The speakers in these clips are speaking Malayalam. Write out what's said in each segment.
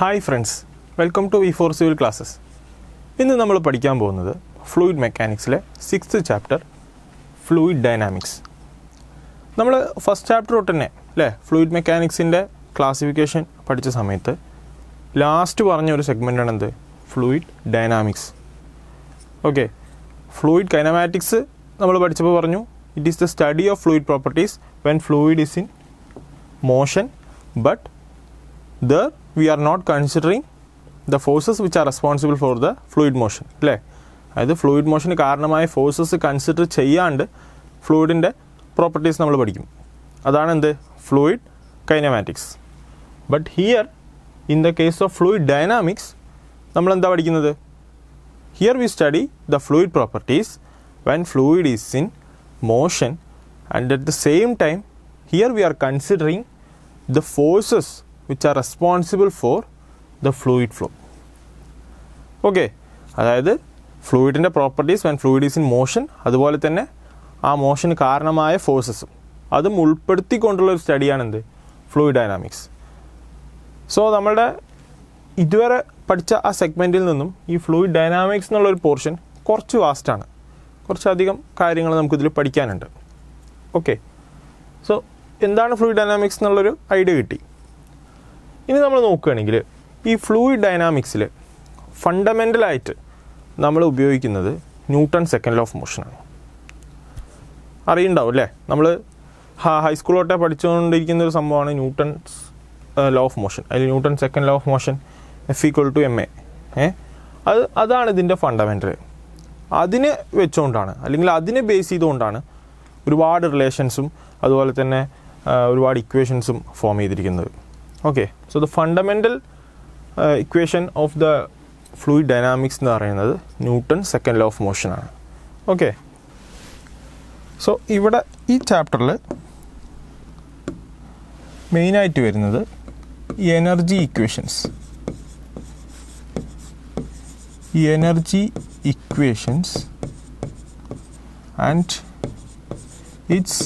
Hi friends, welcome to WE4CIVIL classes. ഇന്ന് നമ്മൾ പഠിക്കാൻ പോകുന്നത് ഫ്ലൂയിഡ് മെക്കാനിക്സിലെ 6th ചാപ്റ്റർ ഫ്ലൂയിഡ് ഡൈനാമിക്സ്. നമ്മൾ ഫസ്റ്റ് ചാപ്റ്റർ തൊട്ട് തന്നെ അല്ലേ ഫ്ലൂയിഡ് മെക്കാനിക്സിൻ്റെ ക്ലാസിഫിക്കേഷൻ പഠിച്ച സമയത്ത് ലാസ്റ്റ് പറഞ്ഞ ഒരു സെഗ്മെൻ്റാണ് എന്ത് fluid dynamics. Okay, fluid kinematics നമ്മൾ പഠിച്ചപ്പോൾ പറഞ്ഞു it is the study of fluid properties when fluid is in motion but there we are not considering the forces which are responsible for the fluid motion അല്ലേ. അതായത് ഫ്ലൂയിഡ് മോഷന് കാരണമായ ഫോഴ്സസ് കൺസിഡർ ചെയ്യാണ്ട് ഫ്ലൂയിഡിൻ്റെ പ്രോപ്പർട്ടീസ് നമ്മൾ പഠിക്കും. അതാണ് എന്ത് fluid kinematics. But here in the case of fluid dynamics നമ്മൾ എന്താ പഠിക്കുന്നത്? Here we study the fluid properties when fluid is in motion and at the same time here we are considering the forces which are responsible for the fluid flow. Okay, അതായത് ഫ്ലൂയിഡിൻ്റെ properties when fluid is in motion, അതുപോലെ തന്നെ ആ മോഷന് കാരണമായ ഫോഴ്സസും അതും ഉൾപ്പെടുത്തിക്കൊണ്ടുള്ളൊരു സ്റ്റഡിയാണ് എന്ത് ഫ്ലൂയിഡ് ഡൈനാമിക്സ്. സോ നമ്മളുടെ ഇതുവരെ പഠിച്ച ആ സെഗ്മെൻറ്റിൽ നിന്നും ഈ ഫ്ലൂയിഡ് ഡൈനാമിക്സ് എന്നുള്ളൊരു പോർഷൻ കുറച്ച് വാസ്റ്റാണ്, കുറച്ചധികം കാര്യങ്ങൾ നമുക്കിതിൽ പഠിക്കാനുണ്ട്. ഓക്കെ, സോ എന്താണ് ഫ്ലൂയിഡ് ഡൈനാമിക്സ് എന്നുള്ളൊരു ഐഡിയ കിട്ടി. ഇനി നമ്മൾ നോക്കുകയാണെങ്കിൽ ഈ ഫ്ലൂയിഡ് ഡൈനാമിക്സിൽ ഫണ്ടമെൻ്റലായിട്ട് നമ്മൾ ഉപയോഗിക്കുന്നത് ന്യൂട്ടൺ സെക്കൻഡ് ലോ ഓഫ് മോഷനാണ്. അറിയുണ്ടാവും അല്ലേ, നമ്മൾ ഹൈസ്കൂളിലോട്ടെ പഠിച്ചുകൊണ്ടിരിക്കുന്ന ഒരു സംഭവമാണ് ന്യൂട്ടൺസ് ലോ ഓഫ് മോഷൻ. അതിൽ newton second law of motion F=ma. അതാണ് ഇതിൻ്റെ ഫണ്ടമെൻ്റൽ. അതിനെ വെച്ചുകൊണ്ടാണ് അല്ലെങ്കിൽ അതിനെ ബേസ് ചെയ്തുകൊണ്ടാണ് ഒരുപാട് റിലേഷൻസും അതുപോലെ തന്നെ ഒരുപാട് ഇക്വേഷൻസും ഫോം ചെയ്തിരിക്കുന്നത്. Okay, so the fundamental equation of the fluid dynamics എന്ന് പറയുന്നത് ന്യൂട്ടൺ സെക്കൻഡ് ലോ ഓഫ് മോഷനാണ്. ഓക്കെ, സോ ഇവിടെ ഈ ചാപ്റ്ററിൽ മെയിനായിട്ട് വരുന്നത് എനർജി ഇക്വേഷൻസ്. ഈ energy equations and its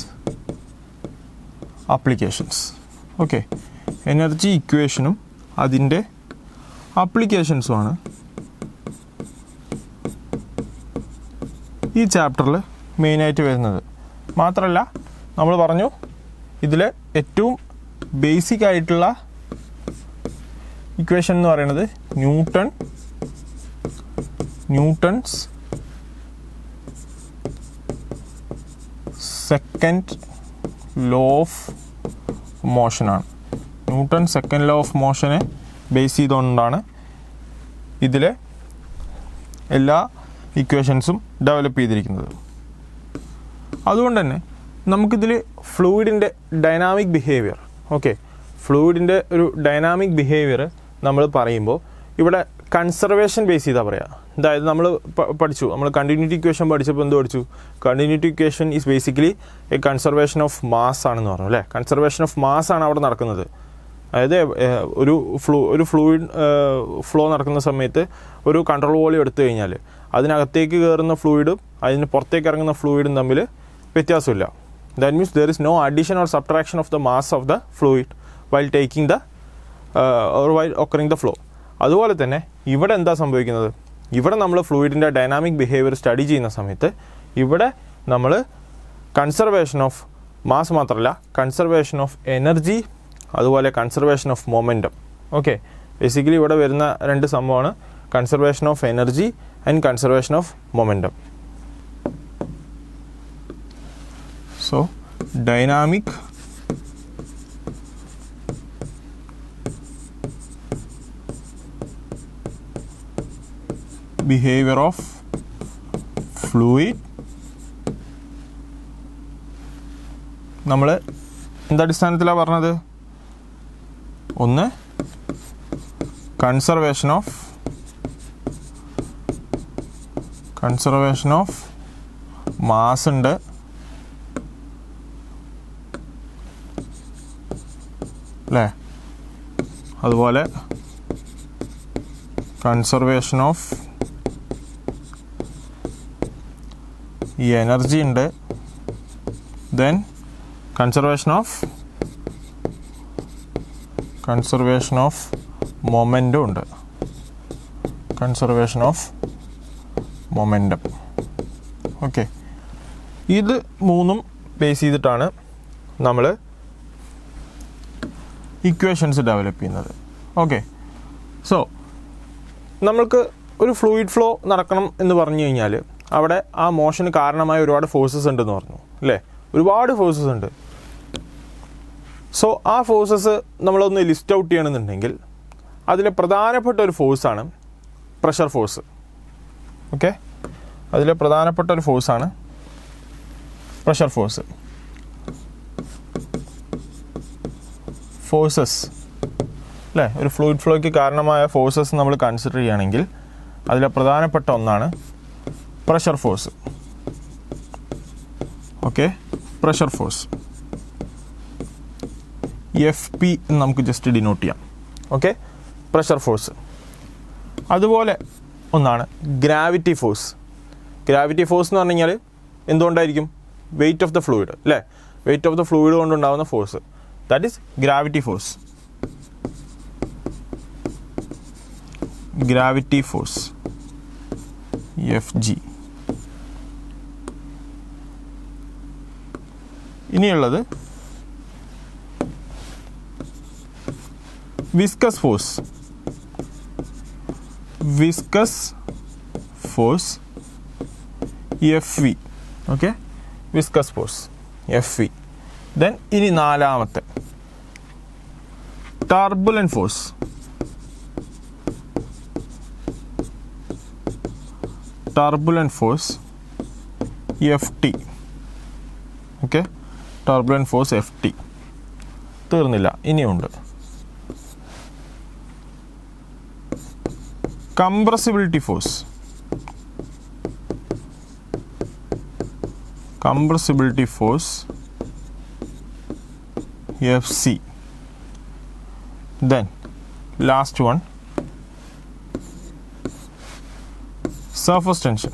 applications. Okay, energy ഇക്വേഷനും അതിൻ്റെ ആപ്ലിക്കേഷൻസുമാണ് ഈ ചാപ്റ്ററിൽ മെയിനായിട്ട് വരുന്നത്. മാത്രമല്ല നമ്മൾ പറഞ്ഞു ഇതിൽ ഏറ്റവും ബേസിക് ആയിട്ടുള്ള ഇക്വേഷൻ എന്ന് പറയുന്നത് ന്യൂട്ടൺസ് സെക്കൻഡ് ലോ ഓഫ് മോഷനാണ്. ന്യൂട്ടൺ സെക്കൻഡ് ലോ ഓഫ് മോഷനെ ബേസ് ചെയ്തുകൊണ്ടാണ് ഇതിലെ എല്ലാ ഇക്വേഷൻസും ഡെവലപ്പ് ചെയ്തിരിക്കുന്നത്. അതുകൊണ്ട് തന്നെ നമുക്കിതിൽ ഫ്ലൂയിഡിൻ്റെ ഡൈനാമിക് ബിഹേവിയർ, ഓക്കെ, ഫ്ലൂയിഡിൻ്റെ ഒരു ഡൈനാമിക് ബിഹേവിയർ നമ്മൾ പറയുമ്പോൾ ഇവിടെ കൺസർവേഷൻ ബേസ് ചെയ്താൽ പറയാം. അതായത് നമ്മൾ പഠിച്ചു, നമ്മൾ കണ്ടിന്യൂറ്റി ഇക്വേഷൻ പഠിച്ചപ്പോൾ എന്ത് പഠിച്ചു? Continuity equation is basically A conservation of mass ആണെന്ന് പറഞ്ഞു അല്ലേ. കൺസർവേഷൻ ഓഫ് മാസ് ആണ് അവിടെ നടക്കുന്നത്. അതായത് ഒരു ഫ്ലൂയിഡ് ഫ്ലോ നടക്കുന്ന സമയത്ത് ഒരു കൺട്രോൾ വോളിയം എടുത്തു കഴിഞ്ഞാൽ അതിനകത്തേക്ക് കയറുന്ന ഫ്ലൂയിഡും അതിന് പുറത്തേക്ക് ഇറങ്ങുന്ന ഫ്ലൂയിഡും തമ്മിൽ വ്യത്യാസമില്ല. That means there is no addition or subtraction of the mass of the fluid while taking the while occurring the flow. അതുപോലെ തന്നെ ഇവിടെ എന്താ സംഭവിക്കുന്നത്? ഇവിടെ നമ്മൾ ഫ്ലൂയിഡിൻ്റെ ഡൈനാമിക് ബിഹേവിയർ സ്റ്റഡി ചെയ്യുന്ന സമയത്ത് ഇവിടെ നമ്മൾ കൺസർവേഷൻ ഓഫ് മാസ് മാത്രമല്ല കൺസർവേഷൻ ഓഫ് എനർജി അതുപോലെ conservation of momentum. Okay, basically ഇവിടെ വരുന്ന രണ്ട് സംഭവമാണ് conservation of energy and conservation of momentum. So dynamic behavior of fluid നമ്മൾ എന്തടിസ്ഥാനത്തിലാണ് പറഞ്ഞത്? ഒന്ന് കൺസർവേഷൻ ഓഫ് മാസ് ഉണ്ട്, അല്ലേ? അതുപോലെ കൺസർവേഷൻ ഓഫ് ഈ എനർജി ഉണ്ട്, ദെൻ കൺസർവേഷൻ ഓഫ് മൊമെൻറ്റം ഉണ്ട്, കൺസർവേഷൻ ഓഫ് മൊമെൻറ്റം. ഓക്കെ, ഇത് മൂന്നും ബേസ് ചെയ്തിട്ടാണ് നമ്മൾ ഇക്വേഷൻസ് ഡെവലപ്പ് ചെയ്യുന്നത്. ഓക്കെ, സോ നമ്മൾക്ക് ഒരു ഫ്ലൂയിഡ് ഫ്ലോ നടക്കണം എന്ന് പറഞ്ഞു കഴിഞ്ഞാൽ അവിടെ ആ മോഷന് കാരണമായ ഒരുപാട് ഫോഴ്സസ് ഉണ്ടെന്ന് പറഞ്ഞു അല്ലേ, ഒരുപാട് ഫോഴ്സസ് ഉണ്ട്. സോ ആ ഫോഴ്സസ് നമ്മളൊന്ന് ലിസ്റ്റ് ഔട്ട് ചെയ്യണമെന്നുണ്ടെങ്കിൽ അതിലെ പ്രധാനപ്പെട്ട ഒരു ഫോഴ്സാണ് പ്രഷർ ഫോഴ്സ്. ഓക്കെ, അതിലെ പ്രധാനപ്പെട്ട ഒരു ഫോഴ്സാണ് പ്രഷർ ഫോഴ്സ്. ഫോഴ്സസ് അല്ലേ, ഒരു ഫ്ലൂയിഡ് ഫ്ലോയ്ക്ക് കാരണമായ ഫോഴ്സസ് നമ്മൾ കൺസിഡർ ചെയ്യുകയാണെങ്കിൽ അതിലെ പ്രധാനപ്പെട്ട ഒന്നാണ് pressure force. Okay, pressure force FP എന്ന് നമുക്ക് ജസ്റ്റ് ഡിനോട്ട് ചെയ്യാം. Okay, pressure force. അതുപോലെ ഒന്നാണ് ഗ്രാവിറ്റി ഫോഴ്സ്. ഗ്രാവിറ്റി ഫോഴ്സ് എന്ന് പറഞ്ഞു കഴിഞ്ഞാൽ എന്തുകൊണ്ടായിരിക്കും? വെയിറ്റ് ഓഫ് ദ ഫ്ലൂയിഡ് അല്ലേ, വെയിറ്റ് ഓഫ് ദ ഫ്ലൂയിഡ് കൊണ്ടുണ്ടാകുന്ന force, that is gravity force. Gravity force FG. ഇനിയുള്ളത് viscous force. Viscous force FV. Okay, viscous force FV. Then ഇനി നാലാമത്തെ turbulent force. Turbulent force FT. Okay, turbulent force FT. തീർന്നില്ല, ഇനിയുണ്ട് compressibility force. Compressibility force FC. Then last one, surface tension.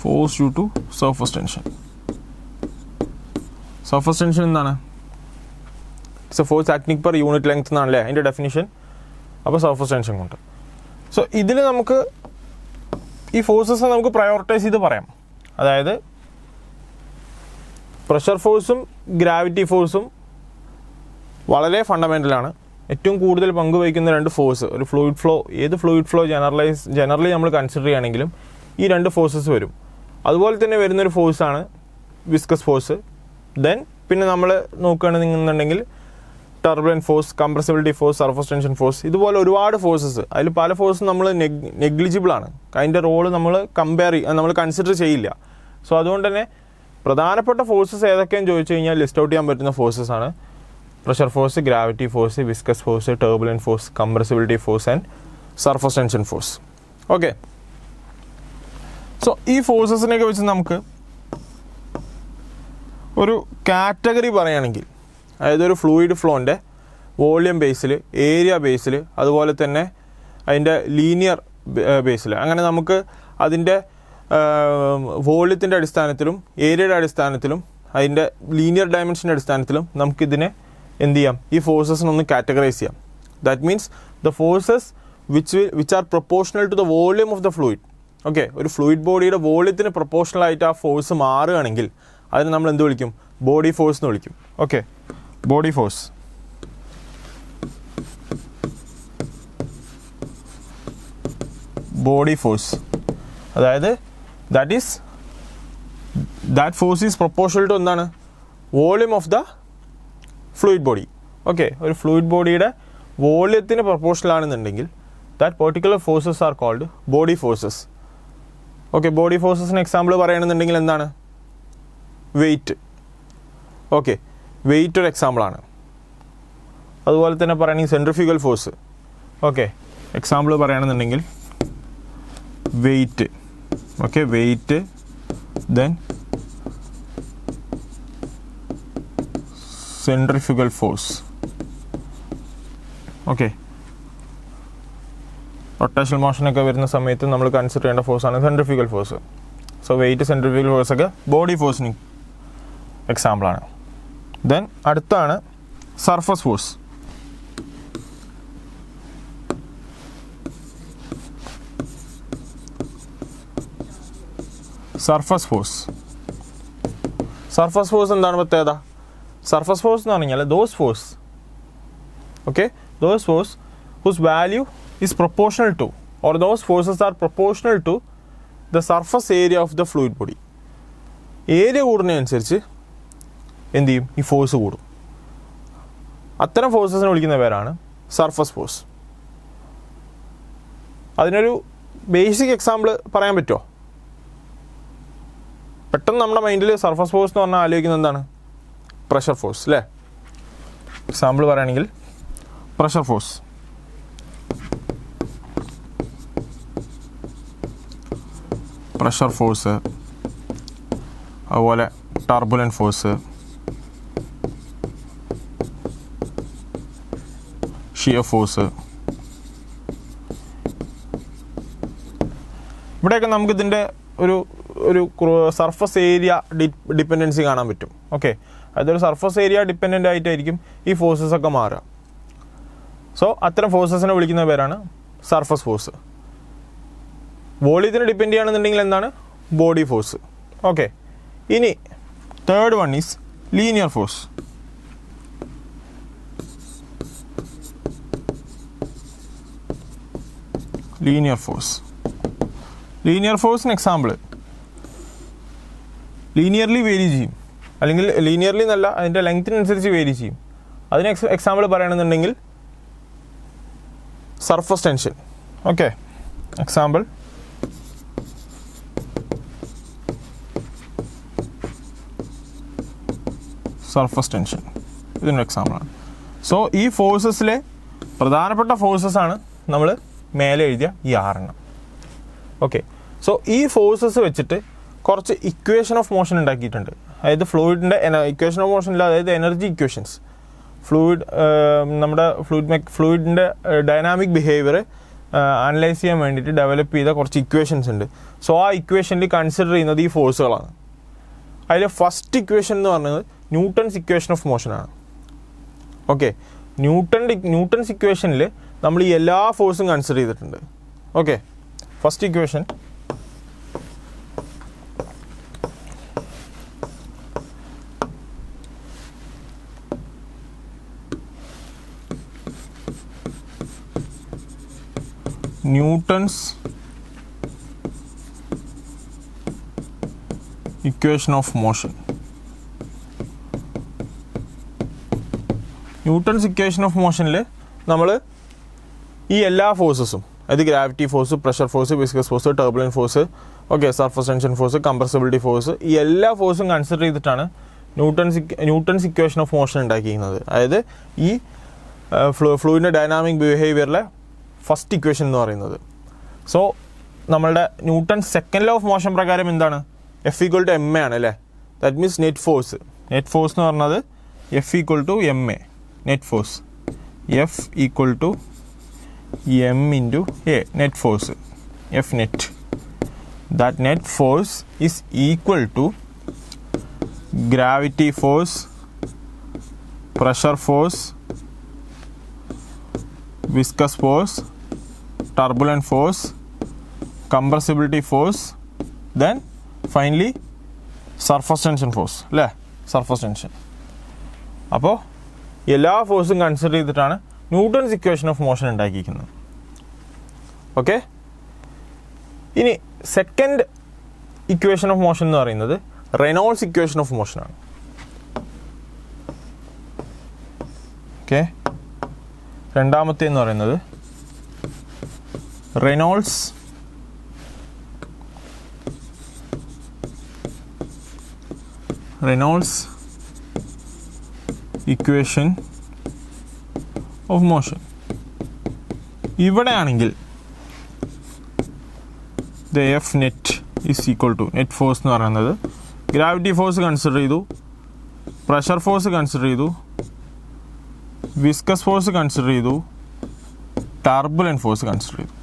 Force due to surface tension. Surface tension എന്താണ്? It's a force acting per unit length എന്നാണല്ലേ അതിൻ്റെ ഡെഫിനിഷൻ. അപ്പോൾ സർഫസ് ടെൻഷൻ കൊണ്ട്. സോ ഇതിൽ നമുക്ക് ഈ ഫോഴ്സസ് നമുക്ക് പ്രയോറിറ്റൈസ് ചെയ്ത് പറയാം. അതായത് പ്രഷർ ഫോഴ്സും ഗ്രാവിറ്റി ഫോഴ്സും വളരെ ഫണ്ടമെൻ്റലാണ്. ഏറ്റവും കൂടുതൽ പങ്കുവഹിക്കുന്ന രണ്ട് ഫോഴ്സ് ഒരു ഫ്ലൂയിഡ് ഫ്ലോ, ഏത് ഫ്ലൂയിഡ് ഫ്ലോ ജനറലി നമ്മൾ കൺസിഡർ ചെയ്യുകയാണെങ്കിലും ഈ രണ്ട് ഫോഴ്സസ് വരും. അതുപോലെ തന്നെ വരുന്നൊരു ഫോഴ്സാണ് വിസ്കസ് ഫോഴ്സ്. ദെൻ പിന്നെ നമ്മൾ നോക്കുകയാണെന്നുണ്ടെങ്കിൽ turbulent force, compressibility force, surface tension force, ഇതുപോലെ ഒരുപാട് ഫോഴ്സസ്. അതിൽ പല ഫോഴ്സും നമ്മൾ നെഗ്ലിജിബിൾ ആണ്, അതിൻ്റെ റോള് നമ്മൾ കൺസിഡർ ചെയ്യില്ല. സോ അതുകൊണ്ട് തന്നെ പ്രധാനപ്പെട്ട ഫോഴ്സസ് ഏതൊക്കെയെന്ന് ചോദിച്ചു കഴിഞ്ഞാൽ ലിസ്റ്റ് ഔട്ട് ചെയ്യാൻ പറ്റുന്ന ഫോഴ്സസ് ആണ് pressure force, gravity force, viscous force, turbulent force, compressibility force and surface tension force. Okay, so ഈ ഫോഴ്സസിനെയൊക്കെ വെച്ച് നമുക്ക് ഒരു കാറ്റഗറി പറയുകയാണെങ്കിൽ, അതായത് ഒരു ഫ്ലൂയിഡ് ഫ്ലോൻ്റെ വോളിയം ബേസിൽ, ഏരിയ ബേസിൽ, അതുപോലെ തന്നെ അതിൻ്റെ ലീനിയർ ബേസിൽ, അങ്ങനെ നമുക്ക് അതിൻ്റെ വോളിയത്തിൻ്റെ അടിസ്ഥാനത്തിലും ഏരിയയുടെ അടിസ്ഥാനത്തിലും അതിൻ്റെ ലീനിയർ ഡയമെൻഷൻ്റെ അടിസ്ഥാനത്തിലും നമുക്കിതിനെ എന്ത് ചെയ്യാം, ഈ ഫോഴ്സസിനൊന്ന് കാറ്റഗറൈസ് ചെയ്യാം. That means the forces which are proportional to the volume of the fluid. Okay, ഒരു ഫ്ലൂയിഡ് ബോഡിയുടെ വോളിയത്തിന് പ്രൊപ്പോർഷണൽ ആയിട്ട് ആ ഫോഴ്സ് മാറുകയാണെങ്കിൽ അതിന് നമ്മൾ എന്ത് വിളിക്കും? ബോഡി ഫോഴ്സ് എന്ന് വിളിക്കും. Okay, body force. Body force അതായത് that force is proportional to എന്താണ്? Volume of the fluid body. Okay, ഒരു ഫ്ലൂയിഡ് ബോഡിയുടെ വോളിയത്തിന് പ്രൊപ്പോർഷണൽ ആണെന്നുണ്ടെങ്കിൽ that particular forces are called body forces. Okay, ബോഡി ഫോഴ്സസിന് എക്സാമ്പിൾ പറയുകയാണെന്നുണ്ടെങ്കിൽ എന്താണ്? വെയിറ്റ്. ഓക്കെ, വെയിറ്റ് ഒരു എക്സാമ്പിളാണ്. അതുപോലെ തന്നെ പറയുകയാണെങ്കിൽ സെൻട്രിഫ്യൂഗൽ ഫോഴ്സ്. ഓക്കെ, എക്സാമ്പിൾ പറയുകയാണെന്നുണ്ടെങ്കിൽ weight. Okay, weight, then centrifugal force. Okay, rotational മോഷനൊക്കെ വരുന്ന സമയത്ത് നമ്മൾ കൺസിഡർ ചെയ്യേണ്ട ഫോഴ്സാണ് centrifugal force. So weight, centrifugal ഫോഴ്സൊക്കെ ബോഡി ഫോഴ്സിന് എക്സാമ്പിളാണ്. ദെൻ അടുത്താണ് സർഫസ് ഫോഴ്സ്. സർഫസ് ഫോഴ്സ് എന്താണ് പ്രത്യേകത? സർഫസ് ഫോഴ്സ് എന്ന് പറഞ്ഞാൽ those force, okay, those force whose value is proportional to or those forces are proportional to the surface area of the fluid body. Area കൂടുന്നതനുസരിച്ച് എന്ത് ചെയ്യും? ഈ ഫോഴ്സ് കൂടും. അത്തരം ഫോഴ്സസിനെ വിളിക്കുന്ന പേരാണ് സർഫസ് ഫോഴ്സ്. അതിനൊരു ബേസിക് എക്സാമ്പിൾ പറയാൻ പറ്റുമോ? പെട്ടെന്ന് നമ്മുടെ മൈൻഡിൽ സർഫസ് ഫോഴ്സ് എന്ന് പറഞ്ഞാൽ ആലോചിക്കുന്നത് എന്താണ്? പ്രഷർ ഫോഴ്സ് അല്ലേ? എക്സാമ്പിൾ പറയുകയാണെങ്കിൽ പ്രഷർ ഫോഴ്സ്. പ്രഷർ ഫോഴ്സ്, അതുപോലെ ടർബുലൻറ്റ് ഫോഴ്സ്, ഷിയർ ഫോഴ്സ്. ഇവിടെയൊക്കെ നമുക്കിതിൻ്റെ ഒരു സർഫസ് ഏരിയ ഡിപ്പെൻഡൻസി കാണാൻ പറ്റും. ഓക്കെ, അതൊരു സർഫസ് ഏരിയ ഡിപ്പെൻഡൻ്റ് ആയിട്ടായിരിക്കും ഈ ഫോഴ്സസ് ഒക്കെ മാറുക. സോ അത്തരം ഫോഴ്സസിനെ വിളിക്കുന്ന പേരാണ് സർഫസ് ഫോഴ്സ്. വോളിയത്തിന് ഡിപ്പെൻഡ് ചെയ്യുകയാണെന്നുണ്ടെങ്കിൽ എന്താണ്? Body force. ഓക്കെ, ഇനി third one is linear force. Linear ഫോഴ്സിന് എക്സാമ്പിൾ ലീനിയർലി വേരി ചെയ്യും, അല്ലെങ്കിൽ ലീനിയർലി എന്നല്ല, അതിൻ്റെ ലെങ്ത്തിനനുസരിച്ച് വേരി ചെയ്യും. അതിന് എക്സാമ്പിൾ പറയുകയാണെന്നുണ്ടെങ്കിൽ surface tension. Okay, example surface tension, ഇതിനൊരു എക്സാമ്പിളാണ്. സോ ഈ ഫോഴ്സസിലെ പ്രധാനപ്പെട്ട ഫോഴ്സസാണ് നമ്മൾ മേലെ എഴുതിയ ഈ 6. ഓക്കെ, സോ ഈ ഫോഴ്സസ് വെച്ചിട്ട് കുറച്ച് ഇക്വേഷൻ ഓഫ് മോഷൻ ഉണ്ടാക്കിയിട്ടുണ്ട്. അതായത് ഫ്ലൂയിഡിൻ്റെ ഇക്വേഷൻ ഓഫ് മോഷനില്ല, അതായത് എനർജി ഇക്വേഷൻസ്. നമ്മുടെ ഫ്ലൂയിഡിൻ്റെ ഡൈനാമിക് ബിഹേവിയർ അനലൈസ് ചെയ്യാൻ വേണ്ടിയിട്ട് ഡെവലപ്പ് ചെയ്ത കുറച്ച് ഇക്വേഷൻസ് ഉണ്ട്. സോ ആ ഇക്വേഷനിൽ കൺസിഡർ ചെയ്യുന്നത് ഈ ഫോഴ്സുകളാണ്. അതിൽ ഫസ്റ്റ് ഇക്വേഷൻ എന്ന് പറയുന്നത് ന്യൂട്ടൺസ് ഇക്വേഷൻ ഓഫ് മോഷനാണ്. ഓക്കെ, ന്യൂട്ടൺസ് ഇക്വേഷനിൽ നമ്മൾ ഈ എല്ലാ ഫോഴ്സും കൺസിഡർ ചെയ്തിട്ടുണ്ട്. Okay, first equation Newton's equation of motion. Newton's equation of മോഷനിൽ നമ്മൾ ഈ എല്ലാ ഫോഴ്സസും, അതായത് gravity force, pressure force, viscous force, turbulent force, okay, surface tension force, compressibility force, ഈ എല്ലാ ഫോഴ്സും കൺസിഡർ ചെയ്തിട്ടാണ് ന്യൂട്ടൺസ് ഇക്വേഷൻ ഓഫ് മോഷൻ ഉണ്ടാക്കിയിരിക്കുന്നത്. അതായത് ഈ ഫ്ലൂയിഡിൻ്റെ ഡൈനാമിക് ബിഹേവിയറിലെ ഫസ്റ്റ് ഇക്വേഷൻ എന്ന് പറയുന്നത്. സോ നമ്മളുടെ Newton's second law of motion പ്രകാരം എന്താണ്? F = ma ആണ് അല്ലേ? ദാറ്റ് മീൻസ് നെറ്റ് ഫോഴ്സ് എന്ന് പറഞ്ഞത് F = ma, net force. F = m into a, net force, F net. That net force is equal to gravity force, pressure force, viscous force, turbulent force, compressibility force, then finally surface tension force അല്ലേ? Surface tension. അപ്പോൾ എല്ലാ ഫോഴ്സും കൺസിഡർ ചെയ്തിട്ടാണ് ന്യൂട്ടൺസ് ഇക്വേഷൻ ഓഫ് മോഷൻ ഉണ്ടാക്കിയിരിക്കുന്നത്. ഓക്കെ, ഇനി സെക്കൻഡ് ഇക്വേഷൻ ഓഫ് മോഷൻ എന്ന് പറയുന്നത് റെനോൾഡ്സ് ഇക്വേഷൻ ഓഫ് മോഷനാണ്. ഓക്കെ, രണ്ടാമത്തെ എന്ന് പറയുന്നത് റെനോൾഡ്സ് ഇക്വേഷൻ ഓഫ് മോഷൻ. ഇവിടെയാണെങ്കിൽ the F net is equal to, net force എന്ന് പറയുന്നത് ഗ്രാവിറ്റി ഫോഴ്സ് കൺസിഡർ ചെയ്തു, പ്രഷർ ഫോഴ്സ് കൺസിഡർ ചെയ്തു, വിസ്കസ് ഫോഴ്സ് കൺസിഡർ ചെയ്തു, ടർബുലൻറ്റ് ഫോഴ്സ് കൺസിഡർ ചെയ്തു.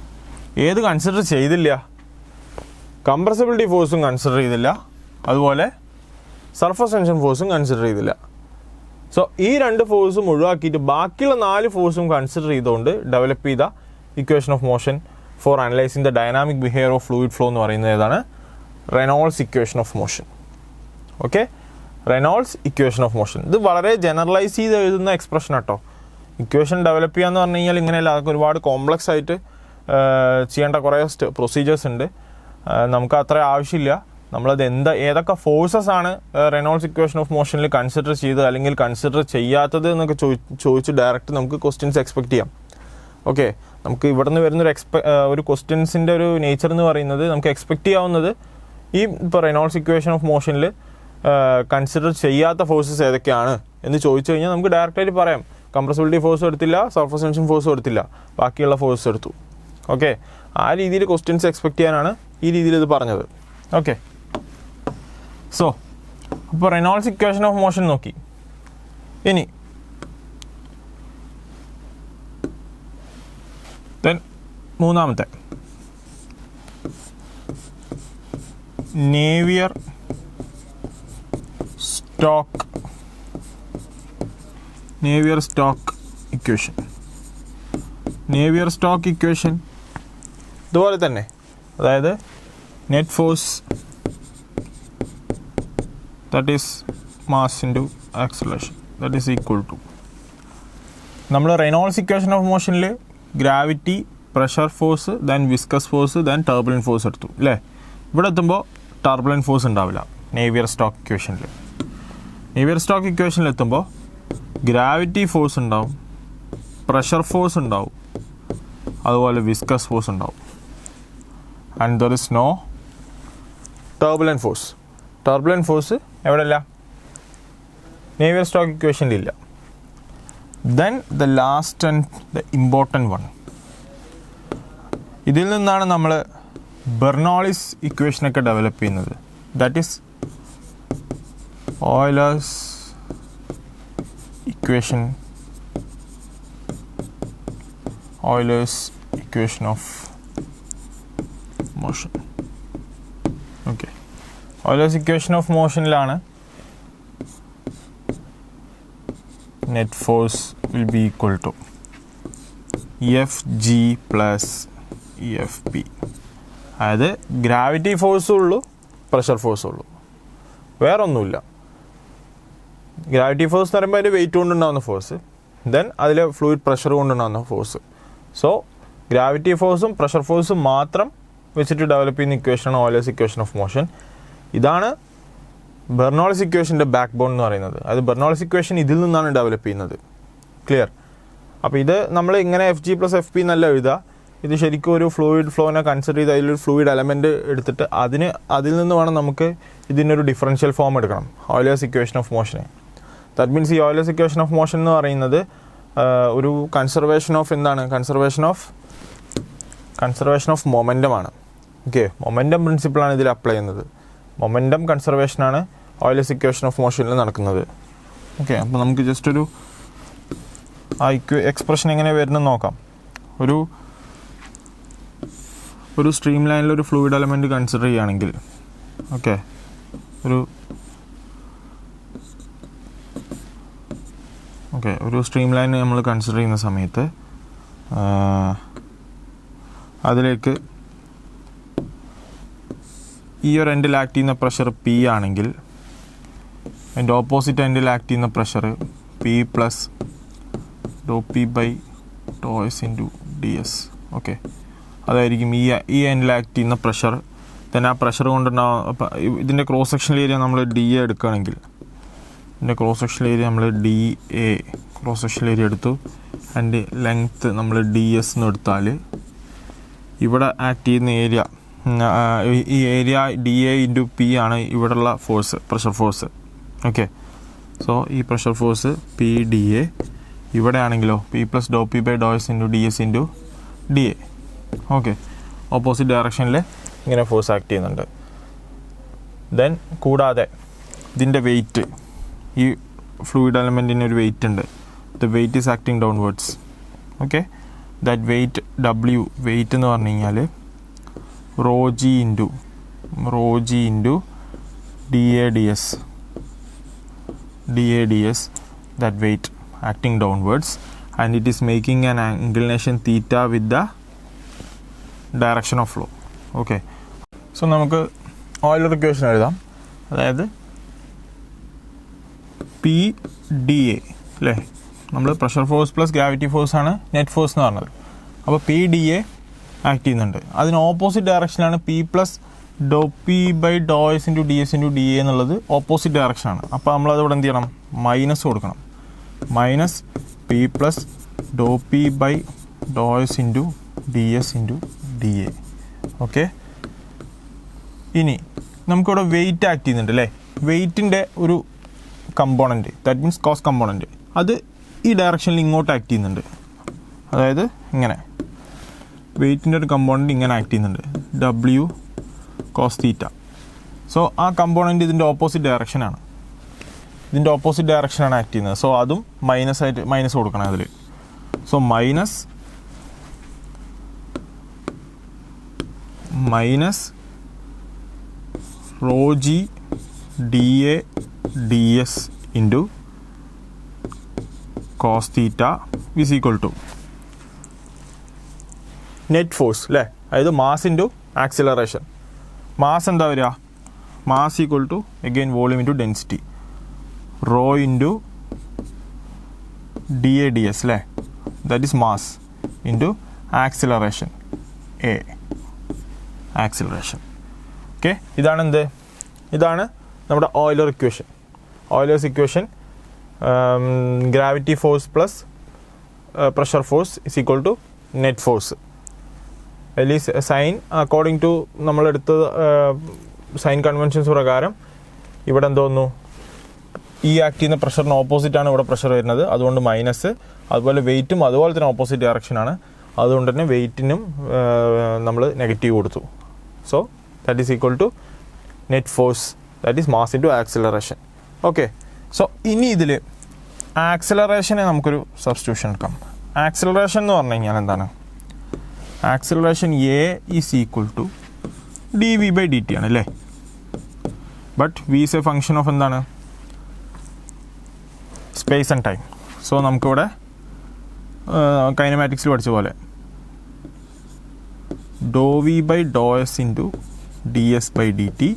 ഏത് കൺസിഡർ ചെയ്തില്ല? കംപ്രസിബിലിറ്റി ഫോഴ്സും കൺസിഡർ ചെയ്തില്ല, അതുപോലെ സർഫസ് ടെൻഷൻ ഫോഴ്സും കൺസിഡർ ചെയ്തില്ല. സോ ഈ 2 ഫോഴ്സും ഒഴിവാക്കിയിട്ട് ബാക്കിയുള്ള 4 ഫോഴ്സും കൺസിഡർ ചെയ്തുകൊണ്ട് ഡെവലപ്പ് ചെയ്ത equation of motion for analysing the dynamic behaviour of fluid flow എന്ന് പറയുന്നത് ഏതാണ്? Reynolds equation of motion. Okay, Reynolds equation of motion. ഇത് വളരെ ജനറലൈസ് ചെയ്ത് എഴുതുന്ന എക്സ്പ്രഷൻ കേട്ടോ. ഇക്വേഷൻ ഡെവലപ്പ് ചെയ്യുക എന്ന് പറഞ്ഞു കഴിഞ്ഞാൽ ഇങ്ങനെയല്ല, അതൊക്കെ ഒരുപാട് കോംപ്ലക്സ് ആയിട്ട് ചെയ്യേണ്ട കുറേ പ്രൊസീജിയേഴ്സ് ഉണ്ട്. നമുക്ക് അത്ര ആവശ്യമില്ല. നമ്മളത് ഏതൊക്കെ ഫോഴ്സസ് ആണ് റെനോൾഡ്സ് ഇക്വേഷൻ ഓഫ് മോഷനിൽ കൺസിഡർ ചെയ്ത് അല്ലെങ്കിൽ കൺസിഡർ ചെയ്യാത്തത് എന്നൊക്കെ ചോദിച്ച് ഡയറക്റ്റ് നമുക്ക് ക്വസ്റ്റ്യൻസ് എക്സ്പെക്ട് ചെയ്യാം. ഓക്കെ, നമുക്ക് ഇവിടെ നിന്ന് വരുന്നൊരു ഒരു ക്വസ്റ്റ്യൻസിൻ്റെ ഒരു നേച്ചർ എന്ന് പറയുന്നത് നമുക്ക് എക്സ്പെക്ട് ചെയ്യാവുന്നത് ഈ ഇപ്പോൾ റെനോൾഡ്സ് ഇക്വേഷൻ ഓഫ് മോഷനിൽ കൺസിഡർ ചെയ്യാത്ത ഫോഴ്സസ് ഏതൊക്കെയാണ് എന്ന് ചോദിച്ചു കഴിഞ്ഞാൽ നമുക്ക് ഡയറക്റ്റായിട്ട് പറയാം. കംപ്രസിബിലിറ്റി ഫോഴ്സ് എടുത്തില്ല, സർഫസ് ടെൻഷൻ ഫോഴ്സും എടുത്തില്ല, ബാക്കിയുള്ള ഫോഴ്സ് എടുത്തു. ഓക്കെ, ആ രീതിയിൽ ക്വസ്റ്റ്യൻസ് എക്സ്പെക്ട് ചെയ്യാനാണ് ഈ രീതിയിൽ ഇത് പറഞ്ഞത്. ഓക്കെ, സോ അപ്പോൾ റെനോൾഡ്സ് ഇക്വേഷൻ ഓഫ് മോഷൻ നോക്കി. ഇനി മൂന്നാമത്തെ Navier Stoke equation. Navier Stoke equation ഇതുപോലെ തന്നെ, അതായത് net force that is mass into acceleration that is equal to, നമ്മൾ റെനോൾഡ്സ് ഇക്വേഷൻ ഓഫ് മോഷനിൽ gravity, pressure force, then viscous force, then turbulent force എടുത്തു അല്ലേ. ഇവിടെ എത്തുമ്പോൾ ടർബുലൻറ്റ് ഫോഴ്സ് ഉണ്ടാവില്ല നേവിയർ സ്റ്റോക്ക് ഇക്വേഷനിൽ. നേവിയർ സ്റ്റോക്ക് ഇക്വേഷനിൽ എത്തുമ്പോൾ ഗ്രാവിറ്റി ഫോഴ്സ് ഉണ്ടാവും, പ്രഷർ ഫോഴ്സ് ഉണ്ടാവും, അതുപോലെ വിസ്കസ് ഫോഴ്സ് ഉണ്ടാവും. And there is no turbulent force. Turbulent force എവിടെയല്ല? നേവിയർ സ്റ്റോക്ക് ഇക്വേഷനിലില്ല. Then the last and the important one, ഇതിൽ നിന്നാണ് നമ്മൾ ബെർണോളിസ് ഇക്വേഷനൊക്കെ ഡെവലപ്പ് ചെയ്യുന്നത്. That is Euler's equation of motion. Okay, Euler's equation of മോഷനിലാണ് net force will be equal to EFG plus EFP. അതായത് ഗ്രാവിറ്റി ഫോഴ്സും ഉള്ളൂ, പ്രഷർ ഫോഴ്സും ഉള്ളൂ, വേറെ ഒന്നുമില്ല. ഗ്രാവിറ്റി ഫോഴ്സ് എന്ന് പറയുമ്പോൾ അതിൻ്റെ വെയിറ്റ് കൊണ്ടുണ്ടാകുന്ന ഫോഴ്സ്, ദെൻ അതിലെ ഫ്ലൂയിഡ് പ്രഷർ കൊണ്ടുണ്ടാകുന്ന ഫോഴ്സ്. സോ ഗ്രാവിറ്റി ഫോഴ്സും പ്രഷർ ഫോഴ്സും മാത്രം വെച്ചിട്ട് ഡെവലപ്പ് ചെയ്യുന്ന ഇക്വേഷനാണ് ഓയിലേഴ്സ് ഇക്വേഷൻ ഓഫ് മോഷൻ. ഇതാണ് ബെർണോളിസ് ഇക്വേഷൻ്റെ ബാക്ക് ബോൺ എന്ന് പറയുന്നത്. അത് ബെർണോളിസ് ഇക്വേഷൻ ഇതിൽ നിന്നാണ് ഡെവലപ്പ് ചെയ്യുന്നത്. ക്ലിയർ? അപ്പോൾ ഇത് നമ്മൾ ഇങ്ങനെ FG പ്ലസ് FP എന്നല്ല എഴുതുക. ഇത് ശരിക്കും ഒരു ഫ്ലൂയിഡ് ഫ്ലോനെ കൺസിഡർ ചെയ്ത് അതിലൊരു ഫ്ലൂയിഡ് എലമെൻറ്റ് എടുത്തിട്ട് അതിൽ നിന്ന് വേണം നമുക്ക് ഇതിനൊരു ഡിഫറൻഷ്യൽ ഫോം എടുക്കണം, ഓയിലേഴ്സ് ഇക്വേഷൻ ഓഫ് മോഷനെ. ദാറ്റ് മീൻസ് ഈ ഓയിലേഴ്സ് ഇക്വേഷൻ ഓഫ് മോഷൻ എന്ന് പറയുന്നത് ഒരു കൺസർവേഷൻ ഓഫ് എന്താണ്? കൺസർവേഷൻ ഓഫ് മൊമെൻറ്റമാണ്. ഓക്കെ, മൊമെൻറ്റം പ്രിൻസിപ്പിളാണ് ഇതിൽ അപ്ലൈ ചെയ്യുന്നത്. മൊമെൻറ്റം കൺസർവേഷനാണ് ഓയിലേഴ്സ് ഇക്വേഷൻ ഓഫ് മോഷനിൽ നടക്കുന്നത്. ഓക്കെ, അപ്പോൾ നമുക്ക് ജസ്റ്റ് ആ എക്സ്പ്രഷൻ എങ്ങനെ വരുന്നെന്ന് നോക്കാം. ഒരു സ്ട്രീം ലൈനിൽ ഒരു ഫ്ലൂയിഡ് എലമെൻറ്റ് കൺസിഡർ ചെയ്യുകയാണെങ്കിൽ, ഓക്കെ, ഒരു സ്ട്രീം ലൈൻ നമ്മൾ കൺസിഡർ ചെയ്യുന്ന സമയത്ത് അതിലേക്ക് ഈ ഒരു എൻഡിൽ ആക്ട് ചെയ്യുന്ന പ്രഷർ P ആണെങ്കിൽ അതിൻ്റെ ഓപ്പോസിറ്റ് എൻഡിൽ ആക്ട് ചെയ്യുന്ന pressure P plus ∂P/∂S into DS. Okay, അതായിരിക്കും ഈ എൻഡിൽ ആക്ട് ചെയ്യുന്ന പ്രഷർ. then ആ പ്രഷർ കൊണ്ടുണ്ടാകും. ഇതിൻ്റെ ക്രോസ് സെക്ഷൻ ഏരിയ നമ്മൾ DA എടുക്കുകയാണെങ്കിൽ, ഇതിൻ്റെ ക്രോസ് സെക്ഷൻ ഏരിയ നമ്മൾ DA ക്രോസ് സെക്ഷൻ ഏരിയ എടുത്തു. അതിൻ്റെ ലെങ്ത്ത് നമ്മൾ DS എന്ന് എടുത്താൽ ഇവിടെ ആക്ട് ചെയ്യുന്ന ഏരിയ, ഈ ഏരിയ DA ഇൻറ്റു P ആണ് ഇവിടെയുള്ള force, pressure force. Okay, so ഈ പ്രഷർ ഫോഴ്സ് PDA. ഇവിടെ ആണെങ്കിലോ P plus ∂P/∂S into DS into DA. Okay, opposite ഡയറക്ഷനിൽ ഇങ്ങനെ ഫോഴ്സ് ആക്ട് ചെയ്യുന്നുണ്ട്. ദെൻ കൂടാതെ ഇതിൻ്റെ വെയിറ്റ്, ഈ ഫ്ലൂയിഡ് എലമെൻറ്റിന് ഒരു വെയിറ്റ് ഉണ്ട്. The weight is acting downwards. Okay, that weight W, weight എന്ന് പറഞ്ഞു കഴിഞ്ഞാൽ ρg into DADS. that weight acting downwards, and it is making an inclination theta with the direction of flow. Okay, so നമുക്ക് Euler equation എഴുതാം. അതായത് PdA അല്ലേ, നമ്മൾ pressure force plus gravity force ആണ് നെറ്റ് ഫോഴ്സ് എന്ന് പറഞ്ഞത്. അപ്പോൾ PdA ആക്ട് ചെയ്യുന്നുണ്ട്. അതിന് ഓപ്പോസിറ്റ് ഡയറക്ഷനാണ് P plus doh P by Dr s into d S into d a എന്നുള്ളത് ഓപ്പോസിറ്റ് ഡയറക്ഷനാണ്. അപ്പോൾ നമ്മളത് ഇവിടെ എന്ത് ചെയ്യണം, മൈനസ് കൊടുക്കണം. Minus p plus doh P by Dr s into d S into d a. Okay, ഇനി നമുക്കിവിടെ വെയിറ്റ് ആക്ട് ചെയ്യുന്നുണ്ട് അല്ലേ. വെയിറ്റിൻ്റെ ഒരു component, that means cos component, അത് ഈ ഡയറക്ഷനിൽ ഇങ്ങോട്ട് ആക്ട് ചെയ്യുന്നുണ്ട്. അതായത് ഇങ്ങനെ വെയിറ്റിൻ്റെ ഒരു കമ്പോണൻറ്റ് ഇങ്ങനെ ആക്ട് ചെയ്യുന്നുണ്ട്, ഡബ്ല്യു കോസ് തീറ്റ. സോ ആ കമ്പോണൻറ്റ് ഇതിൻ്റെ ഓപ്പോസിറ്റ് ഡയറക്ഷനാണ്, ഇതിൻ്റെ ഓപ്പോസിറ്റ് ഡയറക്ഷനാണ് ആക്ട് ചെയ്യുന്നത്. സോ അതും മൈനസ് കൊടുക്കണം അതിൽ. So minus rho g d A D S into cos theta is equal to net force അല്ലേ. അതായത് മാസ് ഇൻറ്റു ആക്സിലറേഷൻ. മാസ് എന്താ വരിക, mass equal to again volume into density, rho into d A D S അല്ലേ, that is mass into acceleration a, acceleration. Okay, ഇതാണ് എന്ത്, ഇതാണ് നമ്മുടെ Euler equation. Euler's equation, gravity force plus pressure force is equal to net force. അതിൽ സൈൻ അക്കോർഡിംഗ് ടു നമ്മളെടുത്ത സൈൻ കൺവെൻഷൻസ് പ്രകാരം ഇവിടെ എന്തോന്നു, ഈ ആക്ട് ചെയ്യുന്ന പ്രഷറിന് ഓപ്പോസിറ്റാണ് ഇവിടെ പ്രഷർ വരുന്നത്, അതുകൊണ്ട് മൈനസ്. അതുപോലെ വെയിറ്റും അതുപോലെ തന്നെ ഓപ്പോസിറ്റ് ഡയറക്ഷനാണ്, അതുകൊണ്ട് തന്നെ വെയിറ്റിനും നമ്മൾ നെഗറ്റീവ് കൊടുത്തു. So that is equal to net force, that is mass into acceleration. Okay, so ഇനി ഇതിൽ ആക്സിലറേഷനെ നമുക്കൊരു സബ്സ്റ്റിറ്റ്യൂഷൻ എടുക്കാം. ആക്സിലറേഷൻ എന്ന് പറഞ്ഞു കഴിഞ്ഞാൽ എന്താണ്, acceleration a is equal to d v by d t ആണ് അല്ലേ. But v is a function of എന്താണ്, സ്പേസ് ആൻഡ് ടൈം. സോ നമുക്കിവിടെ കൈനമാറ്റിക്സിൽ പഠിച്ച പോലെ doh V by Dr s into d s by d t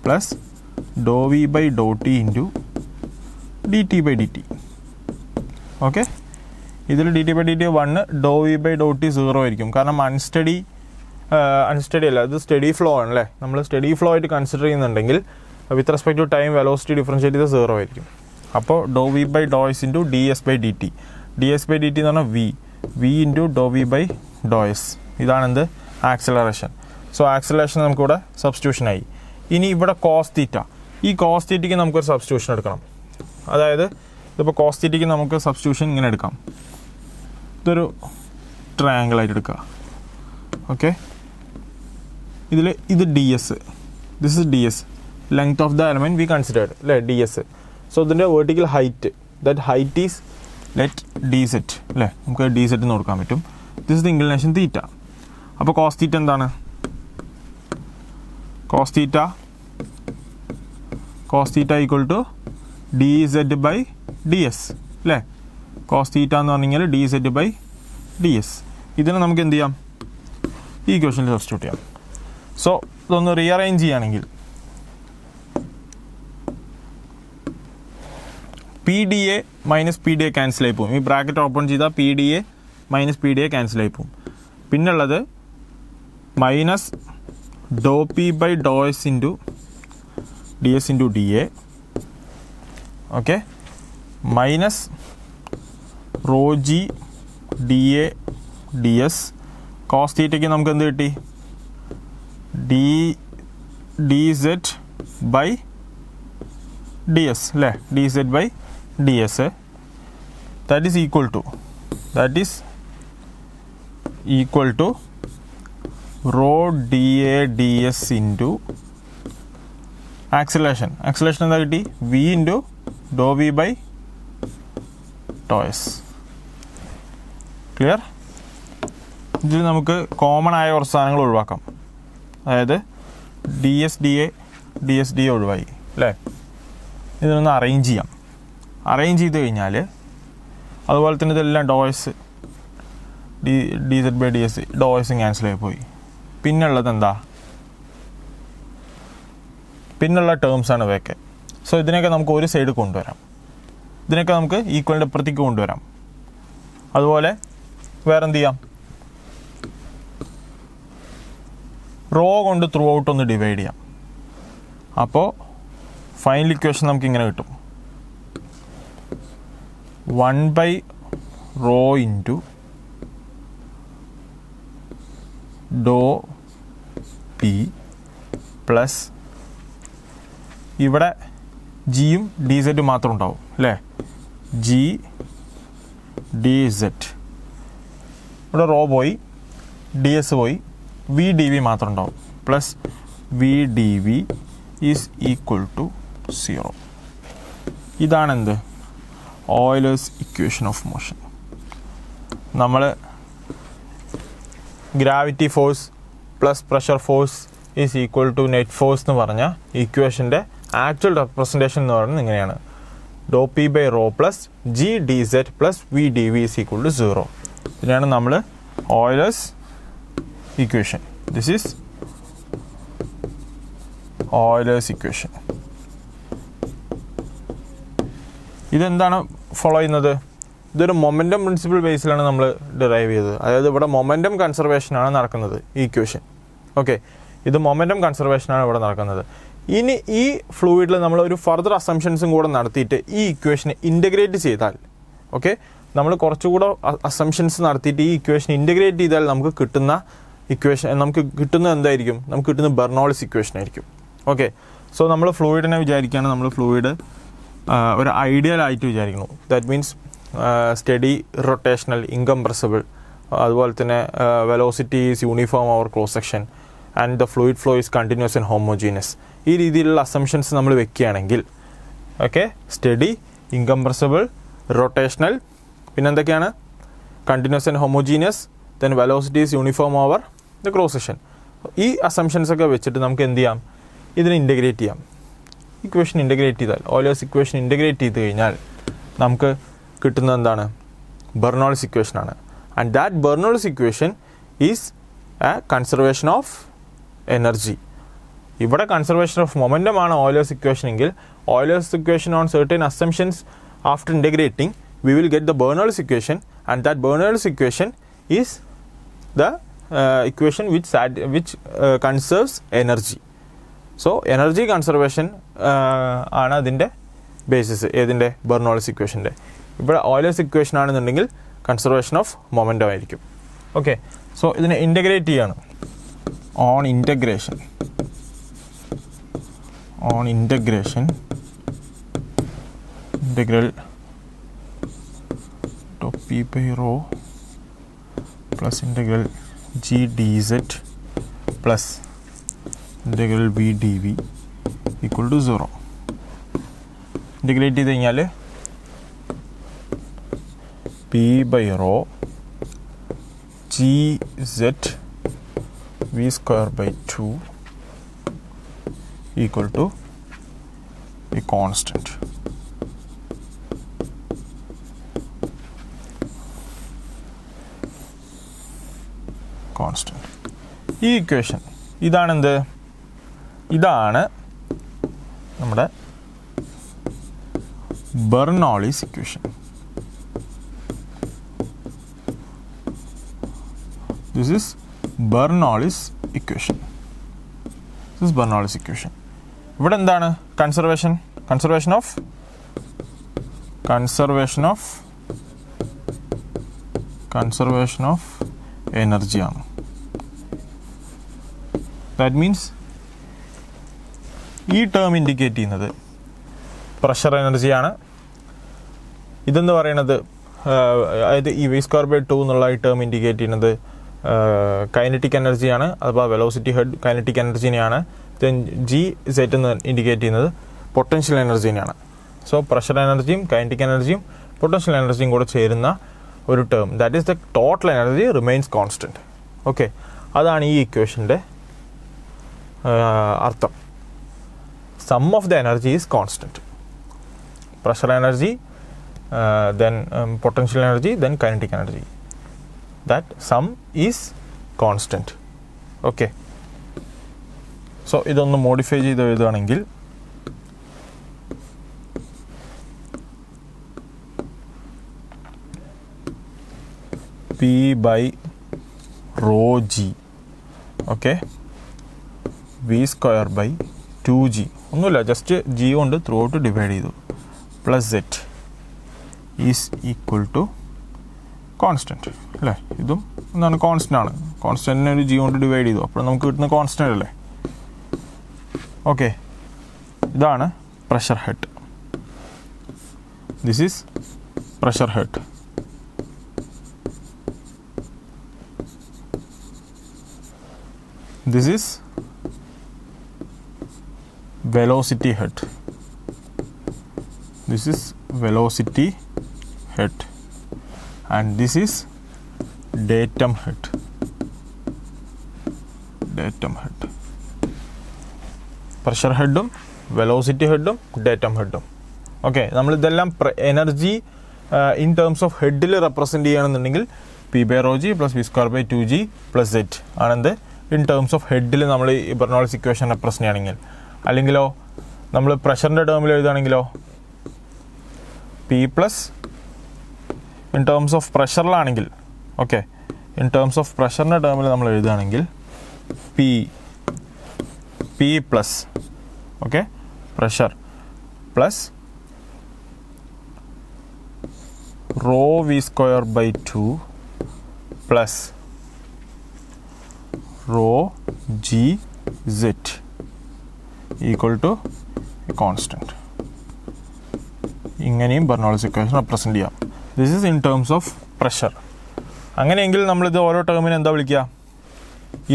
plus doh V by doh t into d t by d t. Okay, ഇതിൽ d t by d t 1, doh V by doh t 0 ആയിരിക്കും. കാരണം അൺസ്റ്റഡി അല്ല, ഇത് സ്റ്റഡി ഫ്ലോ ആണല്ലേ. നമ്മൾ സ്റ്റഡി ഫ്ലോ ആയിട്ട് കൺസിഡർ ചെയ്യുന്നുണ്ടെങ്കിൽ with respect to time velocity differentiate ചെയ്ത് 0 ആയിരിക്കും. അപ്പോൾ doh V by Dr s into d s by d t. D s by d t എന്ന് പറഞ്ഞാൽ v into Dr V by Dr s. ഇതാണ് എന്ത്, ആക്സിലറേഷൻ. സോ ആക്സിലറേഷൻ നമുക്കിവിടെ സബ്സ്റ്റിറ്റ്യൂഷനായി. ഇനി ഇവിടെ കോസ് തീറ്റ, ഈ കോസ് തീറ്റയ്ക്ക് നമുക്കൊരു സബ്സ്റ്റിറ്റ്യൂഷൻ എടുക്കണം. അതായത് ഇതിപ്പോൾ കോസ് തീറ്റയ്ക്ക് നമുക്ക് സബ്സ്റ്റിറ്റ്യൂഷൻ ഇങ്ങനെ എടുക്കാം. ഇതൊരു ട്രയാങ്കിളായിട്ട് എടുക്കുക. ഓക്കെ, ഇത് D S, this is D S, length of the element we considered അല്ലേ, ഡി എസ്. സോ ഇതിൻ്റെ vertical height, that height is let D Z അല്ലേ, നമുക്ക് ഡി സെറ്റ് എന്ന് കൊടുക്കാൻ പറ്റും. This is the inclination theta. അപ്പോൾ കോസ് തീറ്റ എന്താണ്, cos theta equal to D set by D S അല്ലേ. കോസ് തീറ്റ എന്ന് പറഞ്ഞു കഴിഞ്ഞാൽ D set by D S. ഇതിനെ നമുക്ക് എന്ത് ചെയ്യാം, ഈ ഇക്വേഷനിൽ സബ്സ്റ്റിറ്റ്യൂട്ട് ചെയ്യാം. സോ ഇതൊന്ന് റീഅറേഞ്ച് ചെയ്യുകയാണെങ്കിൽ p d a minus p d a cancel ആയി പോകും. ഈ ബ്രാക്കറ്റ് ഓപ്പൺ ചെയ്താൽ p d a minus p d a cancel ആയി പോകും. പിന്നുള്ളത് minus doh P by Dr s into d S into d a. Okay, minus rho g d A D s. Cos തീറ്റയ്ക്ക് നമുക്ക് എന്ത് കിട്ടി, d set by D S അല്ലേ, d set by D s. That is equal to raw D A D S into acceleration എന്താ കിട്ടി, V into Dr V by Dr S. Clear? ഇതിൽ നമുക്ക് കോമൺ ആയ കുറച്ച് സാധനങ്ങൾ ഒഴിവാക്കാം. അതായത് ഡി എസ് ഡി എ ഒഴിവായി അല്ലേ. ഇതിനൊന്ന് അറേഞ്ച് ചെയ്യാം. അറേഞ്ച് ചെയ്ത് കഴിഞ്ഞാൽ അതുപോലെ തന്നെ ഇതെല്ലാം ഡോയ്സ് d z by D s ഡോയ്സും ക്യാൻസലായി പോയി. പിന്നുള്ളത് എന്താ? പിന്നുള്ള ടേംസാണ് ഇവയൊക്കെ. സോ ഇതിനൊക്കെ നമുക്ക് ഒരു സൈഡ് കൊണ്ടുവരാം, ഇതിനൊക്കെ നമുക്ക് ഈക്വലിൻ്റെ അപ്പുറത്തേക്ക് കൊണ്ടുവരാം. അതുപോലെ വേറെ എന്ത് ചെയ്യാം? റോ കൊണ്ട് ത്രൂ ഔട്ട് ഒന്ന് ഡിവൈഡ് ചെയ്യാം. അപ്പോൾ ഫൈനൽ ഇക്വേഷൻ നമുക്ക് ഇങ്ങനെ കിട്ടും: 1/ρ ഇൻറ്റു ഡോ പി പ്ലസ് ഇവിടെ ജിയും ഡി സെറ്റും മാത്രം ഉണ്ടാവും അല്ലേ? G D Z. ഇവിടെ റോ പോയി, ഡി എസ് പോയി, വി ഡി വി മാത്രം ഉണ്ടാവും. Plus V D V is equal to 0. ഇതാണെന്ത്? Euler's equation of motion. നമ്മൾ gravity force plus pressure force is equal to net force എന്ന് പറഞ്ഞ ഇക്വേഷൻ്റെ ആക്ച്വൽ റെപ്രസെൻറ്റേഷൻ എന്ന് പറയുന്നത് ഇങ്ങനെയാണ്: ഡോ P by rho plus G D Z plus V D V is equal to 0. ഇതിനാണ് നമ്മൾ Euler's equation. This is Euler's equation. ഇതെന്താണ് ഫോളോ ചെയ്യുന്നത്? ഇതൊരു മൊമെൻറ്റം പ്രിൻസിപ്പിൾ ബേസിലാണ് നമ്മൾ ഡിറൈവ് ചെയ്തത്. അതായത് ഇവിടെ മൊമെൻറ്റം കൺസർവേഷനാണ് നടക്കുന്നത് ഈ ഇക്വേഷൻ. ഓക്കെ, ഇത് മൊമെൻറ്റം കൺസർവേഷനാണ് ഇവിടെ നടക്കുന്നത്. ഇനി ഈ ഫ്ലൂയിഡിൽ നമ്മൾ ഒരു ഫർദർ അസംഷൻസും കൂടെ നടത്തിയിട്ട് ഈ ഇക്വേഷനെ ഇൻ്റഗ്രേറ്റ് ചെയ്താൽ, ഓക്കെ, നമ്മൾ കുറച്ചുകൂടെ അസംഷൻസ് നടത്തിയിട്ട് ഈ ഇക്വേഷൻ ഇൻ്റഗ്രേറ്റ് ചെയ്താൽ നമുക്ക് കിട്ടുന്ന ഇക്വേഷൻ, നമുക്ക് കിട്ടുന്നത് എന്തായിരിക്കും? നമുക്ക് കിട്ടുന്നത് ബെർണോളിസ് ഇക്വേഷൻ ആയിരിക്കും. ഓക്കെ, സോ നമ്മൾ ഫ്ലൂയിഡിനെ വിചാരിക്കുകയാണ്, നമ്മൾ ഫ്ലൂയിഡ് ഒരു ഐഡിയൽ ആയിട്ട് വിചാരിക്കുന്നു. That means study, rotational, incompressible, അതുപോലെ തന്നെ velocity is uniform over cross section and the fluid flow is continuous and homogeneous. ഈ രീതിയിലുള്ള അസംഷൻസ് നമ്മൾ വെക്കുകയാണെങ്കിൽ, ഓക്കെ, സ്റ്റഡി, ഇൻകംപ്രസിബിൾ, റൊട്ടേഷണൽ, പിന്നെ എന്തൊക്കെയാണ്? Continuous and homogeneous, then velocity is uniform over the cross section. ഈ അസംഷൻസൊക്കെ വെച്ചിട്ട് നമുക്ക് എന്ത് ചെയ്യാം? ഇതിനെ ഇൻ്റഗ്രേറ്റ് ചെയ്യാം. ഇക്വേഷൻ ഇൻ്റഗ്രേറ്റ് ചെയ്താൽ, ഓയിലേഴ്സ് ഇക്വേഷൻ ഇൻ്റഗ്രേറ്റ് ചെയ്ത് കഴിഞ്ഞാൽ നമുക്ക് കിട്ടുന്നത് എന്താണ്? ബെർണോളിസ് ഇക്വേഷനാണ്. And that Bernoulli's equation is a conservation of energy. ഇവിടെ കൺസർവേഷൻ ഓഫ് മൊമെൻറ്റം ആണ് ഓയിലേഴ്സ് ഇക്വേഷൻ എങ്കിൽ, Euler's equation on certain assumptions after integrating we will get the Bernoulli's equation, and that Bernoulli's equation is the equation which conserves energy. So energy conservation ആണ് അതിൻ്റെ ബേസിസ്. ഏതിൻ്റെ? ബെർണോളിസ് ഇക്വേഷൻ്റെ. ഇവിടെ ഓയിലേഴ്സ് ഇക്വേഷൻ ആണെന്നുണ്ടെങ്കിൽ കൺസർവേഷൻ ഓഫ് മൊമെൻറ്റം ആയിരിക്കും. ഓക്കെ, സോ ഇതിനെ ഇൻ്റഗ്രേറ്റ് ചെയ്യാണ്. On integration integral P by rho plus integral G dz plus integral V dV equal to 0. Integrate ചെയ്ത് കഴിഞ്ഞാൽ P by rho Gz V square by 2 equal to a constant. ഈ ഇക്വേഷൻ ഇതാണെന്ത്? ഇതാണ് നമ്മുടെ Bernoulli's equation. This is Bernoulli's equation. ഇവിടെ എന്താണ്? കൺസർവേഷൻ ഓഫ് എനർജി ആണ്. ദാറ്റ് മീൻസ് ഈ ടേം ഇൻഡിക്കേറ്റ് ചെയ്യുന്നത് പ്രഷർ എനർജിയാണ്. ഇതെന്ന് പറയുന്നത് അതായത് ഈ വി സ്ക്വയർ ബൈ 2 എന്നുള്ള ഈ ടേം ഇൻഡിക്കേറ്റ് ചെയ്യുന്നത് കൈനറ്റിക് എനർജിയാണ്, അഥവാ വെലോസിറ്റി ഹെഡ് കൈനറ്റിക് എനർജിനെയാണ്. ദെൻ ജി സെറ്റ് എന്ന് ഇൻഡിക്കേറ്റ് ചെയ്യുന്നത് പൊട്ടൻഷ്യൽ എനർജിനെയാണ്. സോ പ്രഷർ എനർജിയും കൈനറ്റിക് എനർജിയും പൊട്ടൻഷ്യൽ എനർജിയും കൂടെ ചേരുന്ന ഒരു term, that is the total energy remains constant. Okay, അതാണ് ഈ ഇക്വേഷൻ്റെ അർത്ഥം. Sum of the energy is constant. Pressure energy, then potential energy, then kinetic energy. That sum is constant. Okay. So ഇതൊന്ന് മോഡിഫൈ ചെയ്ത് എഴുതുകയാണെങ്കിൽ P by rho G, okay, V square by 2G, ഒന്നുമില്ല, ജസ്റ്റ് G കൊണ്ട് ത്രൂ ഔട്ട് ഡിവൈഡ് ചെയ്തു, plus Z is equal to constant അല്ലേ. ഇതും എന്താണ്, കോൺസ്റ്റൻ്റ് ആണ്. കോൺസ്റ്റൻറ്റിനെ ഒരു G കൊണ്ട് ഡിവൈഡ് ചെയ്തു, അപ്പോൾ നമുക്ക് കിട്ടുന്ന കോൺസ്റ്റൻ്റ് അല്ലേ. ഓക്കെ, ഇതാണ് pressure head. This is pressure head. This is velocity head. This is velocity head, and this is datum head. Datum head. Pressure head, velocity head, datum head. Okay, നമ്മൾ ഇതെല്ലാം എനർജി ഇൻ ടേംസ് ഓഫ് ഹെഡിൽ റെപ്രസെൻറ്റ് ചെയ്യുകയാണെന്നുണ്ടെങ്കിൽ P by rho G plus V square by 2G plus Z ആണെന്ത് ഇൻ ടേംസ് ഓഫ് ഹെഡിൽ നമ്മൾ ഈ ബെർണോളിസ് ഇക്വേഷൻ റെപ്രസെൻ്റ് ചെയ്യുകയാണെങ്കിൽ. അല്ലെങ്കിലോ നമ്മൾ പ്രഷറിൻ്റെ ടേമിൽ എഴുതുകയാണെങ്കിലോ P plus in terms of പ്രഷറിലാണെങ്കിൽ, ഓക്കെ, ഇൻ ടേംസ് ഓഫ് പ്രഷറിൻ്റെ ടേമിൽ നമ്മൾ എഴുതുകയാണെങ്കിൽ P plus, okay, pressure plus rho V square by 2 പ്ലസ് rho G Z equal to constant. ഇങ്ങനെയും ബെർണോളിസ് ഇക്വേഷൻ റെപ്രസെൻ്റ് ചെയ്യാം. This is in terms of pressure. അങ്ങനെയെങ്കിൽ നമ്മളിത് ഓരോ ടേമിന് എന്താ വിളിക്കുക?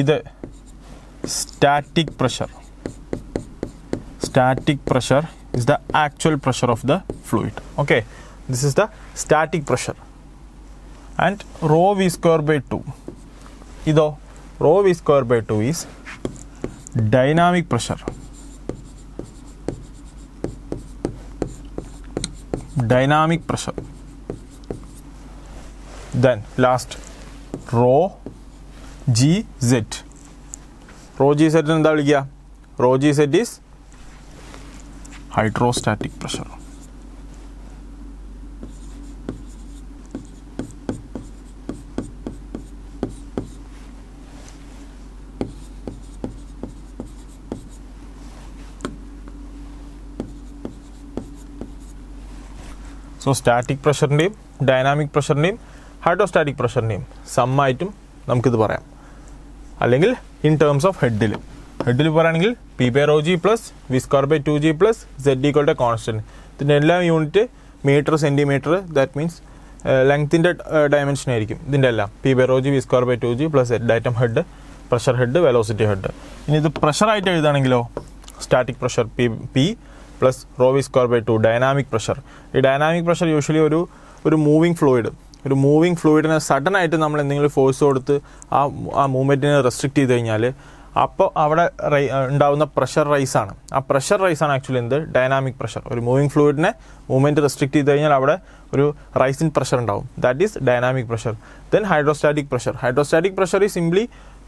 ഇത് static pressure. Static pressure is the actual pressure of the fluid. Okay, this is the static pressure. And rho V square by 2, ഇതോ rho V square by 2 is dynamic pressure. Dynamic pressure. Then last rho G Z. Rho G Z എന്താ വിളിക്കുക? Rho G Z is hydrostatic pressure. So static പ്രഷറിൻ്റെയും ഡൈനാമിക് പ്രഷറിൻ്റെയും ഹൈഡ്രോസ്റ്റാറ്റിക് പ്രഷറിൻ്റെയും സമ്മായിട്ടും നമുക്കിത് പറയാം. അല്ലെങ്കിൽ ഇൻ ടേംസ് ഓഫ് ഹെഡിൽ പറയുകയാണെങ്കിൽ P by rho G plus V square by 2G plus Z equal to constant. ഇതിൻ്റെ എല്ലാം unit metre, centimetre, that means ലെങ്ത്തിൻ്റെ ഡയമെൻഷൻ ആയിരിക്കും ഇതിൻ്റെ എല്ലാം. P by rho G V square by 2G plus Z, datum head, pressure head, velocity head. ഇനി ഇത് പ്രഷറായിട്ട് എഴുതുകയാണെങ്കിലോ static pressure P plus rho V square by 2, dynamic pressure. ഈ ഡൈനാമിക് പ്രഷർ യൂഷ്വലി ഒരു മൂവിങ് ഫ്ലൂയിഡിനെ സഡൻ ആയിട്ട് നമ്മൾ എന്തെങ്കിലും ഫോഴ്സ് കൊടുത്ത് ആ മൂവ്മെൻറ്റിനെ റെസ്ട്രിക്റ്റ് ചെയ്ത് കഴിഞ്ഞാൽ അപ്പോൾ അവിടെ ഉണ്ടാകുന്ന പ്രഷർ റൈസാണ്. ആ പ്രഷർ റൈസാണ് ആക്ച്വലി എന്ത്, ഡൈനാമിക് പ്രഷർ. ഒരു മൂവിങ് ഫ്ലൂയിഡിനെ മൂവ്മെൻറ്റ് റെസ്ട്രിക്റ്റ് ചെയ്ത് കഴിഞ്ഞാൽ അവിടെ ഒരു റൈസ് ഇൻ പ്രഷർ ഉണ്ടാവും. That is dynamic pressure. Then hydrostatic pressure. Hydrostatic pressure is simply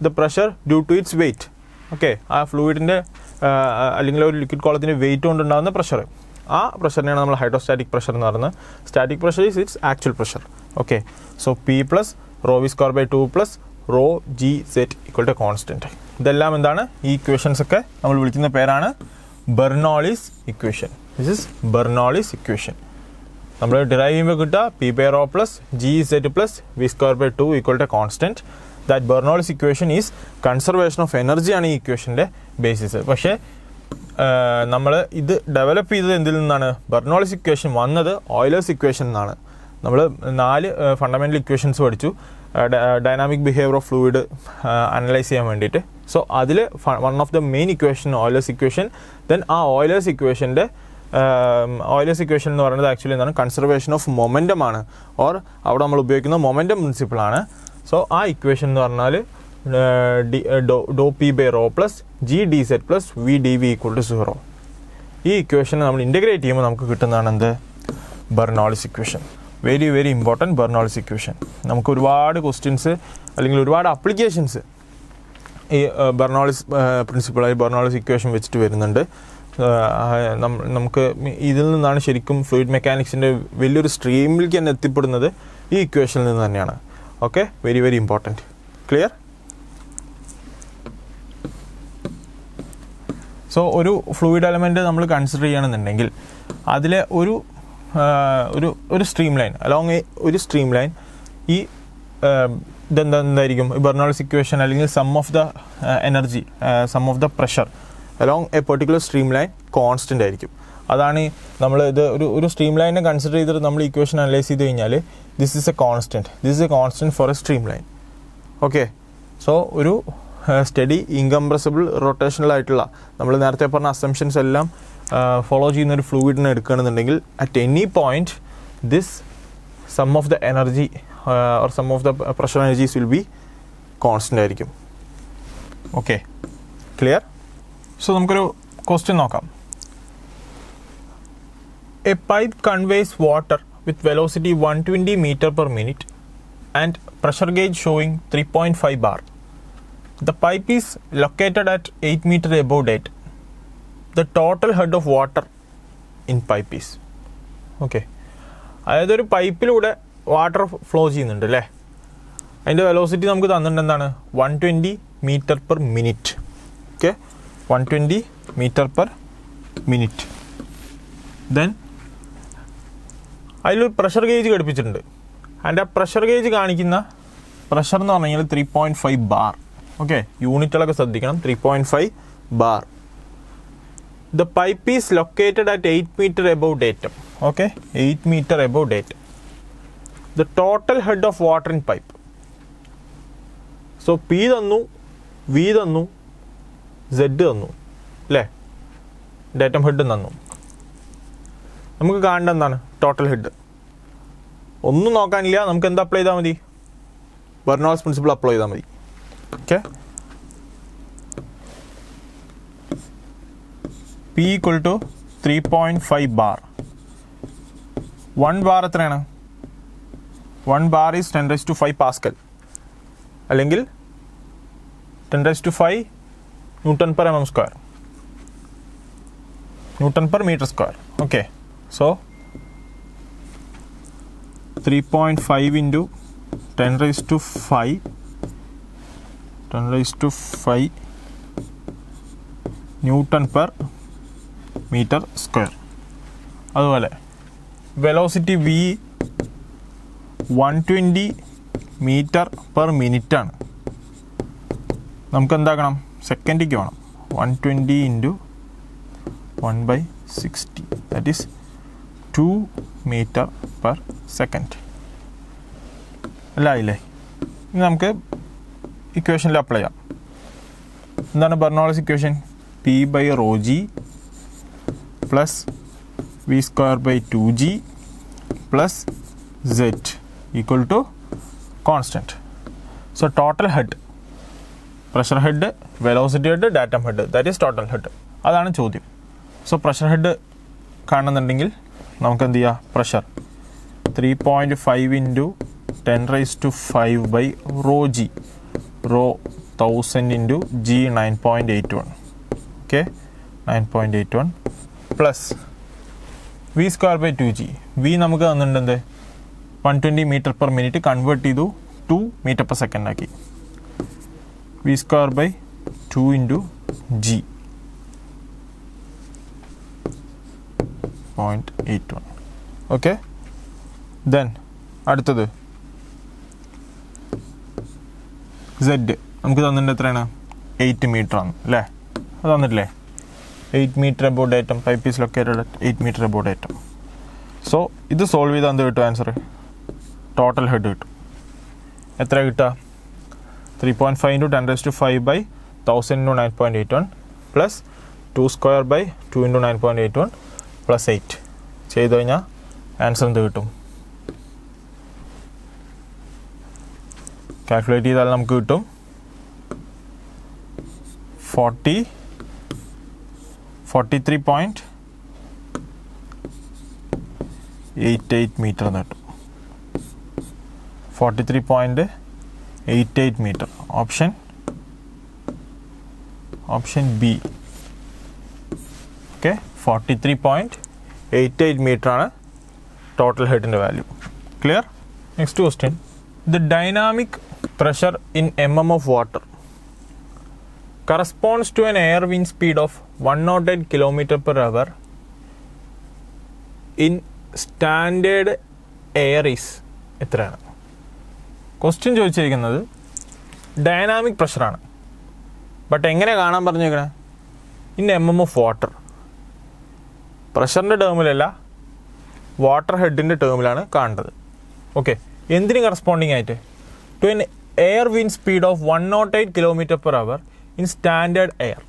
the pressure due to its weight. Okay, ആ ഫ്ലൂയിഡിൻ്റെ അല്ലെങ്കിൽ ഒരു ലിക്വിഡ് കോളത്തിൻ്റെ വെയിറ്റ് കൊണ്ടുണ്ടാകുന്ന പ്രഷർ, ആ പ്രഷറിനെയാണ് നമ്മൾ ഹൈഡ്രോസ്റ്റാറ്റിക് പ്രഷർ എന്ന് പറയുന്നത്. Static pressure is its actual pressure. Okay, so P plus rho V square by 2 plus raw G Z equal to constant. ഇതെല്ലാം എന്താണ്, ഈ ഇക്വേഷൻസ് ഒക്കെ നമ്മൾ വിളിക്കുന്ന പേരാണ് Bernoulli's equation. This is Bernoulli's equation. നമ്മൾ ഡിറൈവ് ചെയ്യുമ്പോൾ കിട്ടുക P by rho plus G Z plus V square by 2 equal to constant. That Bernoulli's equation is conservation of energy ആണ് ഈ ഇക്വേഷൻ്റെ ബേസിസ്. പക്ഷേ നമ്മൾ ഇത് ഡെവലപ്പ് ചെയ്തത് എന്തിൽ നിന്നാണ്? ബെർണോളിസ് ഇക്വേഷൻ വന്നത് ഓയിലേഴ്സ് ഇക്വേഷൻ നിന്നാണ്. നമ്മൾ 4 ഫണ്ടമെൻ്റൽ ഇക്വേഷൻസ് പഠിച്ചു dynamic behaviour of fluid analyse ചെയ്യാൻ വേണ്ടിയിട്ട്. സോ അതിൽ one of the main equation Euler's equation. Then ആ ഓയിലേഴ്സ് ഇക്വേഷൻ എന്ന് പറയുന്നത് ആക്ച്വലി എന്താണ്, കൺസർവേഷൻ ഓഫ് മൊമെൻറ്റം ആണ്. ഓർ അവിടെ നമ്മൾ ഉപയോഗിക്കുന്ന മൊമെൻറ്റം പ്രിൻസിപ്പിളാണ്. സോ ആ ഇക്വേഷൻ എന്ന് പറഞ്ഞാൽ do P by rho plus G dz plus V dV equal to 0. ഈ ഇക്വേഷനെ നമ്മൾ ഇൻ്റഗ്രേറ്റ് ചെയ്യുമ്പോൾ നമുക്ക് കിട്ടുന്നതാണ് എന്ത്, Bernoulli's equation. Very very important Bernoulli's equation. നമുക്ക് ഒരുപാട് ക്വസ്റ്റ്യൻസ് അല്ലെങ്കിൽ ഒരുപാട് അപ്ലിക്കേഷൻസ് ഈ ബെർണോളിസ് പ്രിൻസിപ്പിളായി ബെർണോളിസ് ഇക്വേഷൻ വെച്ചിട്ട് വരുന്നുണ്ട്. നമുക്ക് ഇതിൽ നിന്നാണ് ശരിക്കും ഫ്ലൂയിഡ് മെക്കാനിക്സിൻ്റെ വലിയൊരു സ്ട്രീമിലേക്ക് തന്നെ എത്തിപ്പെടുന്നത് ഈ ഇക്വേഷനിൽ നിന്ന് തന്നെയാണ്. Okay, very very important. Clear? So ഒരു ഫ്ലൂയിഡ് എലമെൻറ്റ് നമ്മൾ കൺസിഡർ ചെയ്യണമെന്നുണ്ടെങ്കിൽ അതിലെ ഒരു സ്ട്രീം ലൈൻ അലോങ് ഒരു സ്ട്രീം ലൈൻ ഈ എന്തായിരിക്കും ബെർണോളിസ് ഇക്വേഷൻ അല്ലെങ്കിൽ sum of the energy sum of the pressure along a particular stream line constant ആയിരിക്കും. അതാണ് നമ്മൾ ഒരു സ്ട്രീം ലൈനെ കൺസിഡർ ചെയ്തിട്ട് നമ്മൾ ഇക്വേഷൻ അനലൈസ് ചെയ്ത് കഴിഞ്ഞാൽ this is A constant four A stream line. Okay, so ഒരു സ്റ്റഡി ഇൻകംപ്രസിബിൾ റൊട്ടേഷണൽ ആയിട്ടുള്ള നമ്മൾ നേരത്തെ പറഞ്ഞ അസംഷൻസ് എല്ലാം ഫോളോ ചെയ്യുന്ന ഒരു ഫ്ലൂയിഡിനെ എടുക്കുകയാണെന്നുണ്ടെങ്കിൽ at any point this sum of the energy or sum of the pressure energies will be constant ആയിരിക്കും. Okay, clear? സോ നമുക്കൊരു ക്വസ്റ്റ്യൻ നോക്കാം. A pipe conveys water with velocity 120 meter per minute and pressure gauge showing 3.5 bar. The pipe is located at 8 meter above depth. The total head of water in pipe is. Okay, അതായത് ഒരു പൈപ്പിലൂടെ വാട്ടർ ഫ്ലോ ചെയ്യുന്നുണ്ട് അല്ലേ, അതിൻ്റെ വെലോസിറ്റി നമുക്ക് തന്നിട്ടുണ്ട് എന്താണ് 120 meter per minute. Okay, 120 meter per minute. Then അതിലൊരു പ്രഷർ ഗേജ് ഘടിപ്പിച്ചിട്ടുണ്ട്. അതിൻ്റെ ആ പ്രഷർ ഗേജ് കാണിക്കുന്ന പ്രഷർ എന്ന് പറഞ്ഞു കഴിഞ്ഞാൽ 3.5 ബാർ. ഓക്കെ, യൂണിറ്റുകളൊക്കെ ശ്രദ്ധിക്കണം, 3.5 bar. The pipe is located at 8 meter above datum. Okay, 8 meter above datum. The total head of water in pipe. So P തന്നു, വി തന്നു, സെഡ് തന്നു അല്ലേ, ഡാറ്റം ഹെഡ് തന്നു. നമുക്ക് കാണേണ്ട എന്താണ് ടോട്ടൽ ഹെഡ്. ഒന്നും നോക്കാനില്ല, നമുക്ക് എന്താ അപ്ലൈ ചെയ്താൽ മതി, ബെർണോളിസ് പ്രിൻസിപ്പിൾ അപ്ലൈ ചെയ്താൽ മതി. Okay, P equal to 3.5 bar. 1 bar എത്രയാണ്? 1 ബാർ ഈസ് 10⁵ പാസ്കൽ അല്ലെങ്കിൽ 10⁵ newton per mm square, newton per metre square. Okay, so 3.5 into 10⁵ newton per metre square. അതുപോലെ velocity V 120 meter per minute ആണ്. നമുക്ക് എന്താക്കണം, സെക്കൻഡിക്ക് വേണം. 120 into 1/60 that is 2 meter per second. അല്ല ഇല്ലേ, ഇനി നമുക്ക് ഇക്വേഷനിൽ അപ്ലൈ ചെയ്യാം. എന്താണ് Bernoulli's equation? P/ρg plus V²/2g plus Z equal to constant. So total head, pressure head, velocity head, datum head, that is total head. അതാണ് ചോദ്യം. സോ പ്രഷർ ഹെഡ് കാണുന്നുണ്ടെങ്കിൽ നമുക്ക് എന്ത് ചെയ്യുക, pressure 3.5 into 10⁵ ρ 1000 into g 9.81. Okay, 9.81 plus V²/2g. V നമുക്ക് തന്നിട്ടുണ്ട് 120 meter per minute കൺവേർട്ട് ചെയ്തു 2 meter per second ആക്കി. V²/2 into g 0.81. Okay, then അടുത്തത് Z നമുക്ക് തന്നിട്ടുണ്ട് എത്രയാണ്, 8 meter ആണ് അല്ലേ, അത് തന്നിട്ടില്ലേ, 8 meter above datum. Pipe is located at 8 meter above datum. So ഇത് സോൾവ് ചെയ്താൽ എന്ത് കിട്ടും ആൻസർ? ടോട്ടൽ ഹെഡ് കിട്ടും. എത്ര കിട്ടുക? 3.5 into 10⁵/1000 into 9.81 plus 2² into 9.81 plus 8 ചെയ്ത് കഴിഞ്ഞാൽ ആൻസർ എന്ത് കിട്ടും? കാൽക്കുലേറ്റ് ചെയ്താൽ നമുക്ക് കിട്ടും 43.8 43.88 meter എന്ന് കിട്ടും. 43.88 meter. Option B. Okay, 43.88 meter ആണ് total head in the value. Clear? Next question. The dynamic pressure in mm of water corresponds to an air wind speed of 108 km per hour in standard air is എത്രയാണ്? ക്വസ്റ്റ്യൻ ചോദിച്ചിരിക്കുന്നത് ഡൈനാമിക് പ്രഷറാണ്. ബട്ട് എങ്ങനെ കാണാൻ പറഞ്ഞേക്കണേ? In mm of water. പ്രഷറിൻ്റെ ടേമിലല്ല, വാട്ടർ ഹെഡിൻ്റെ ടേമിലാണ് കാണേണ്ടത്. ഓക്കെ, എന്തിന് കറസ്പോണ്ടിങ് ആയിട്ട്? To an air wind speed of 108 km per hour in standard air.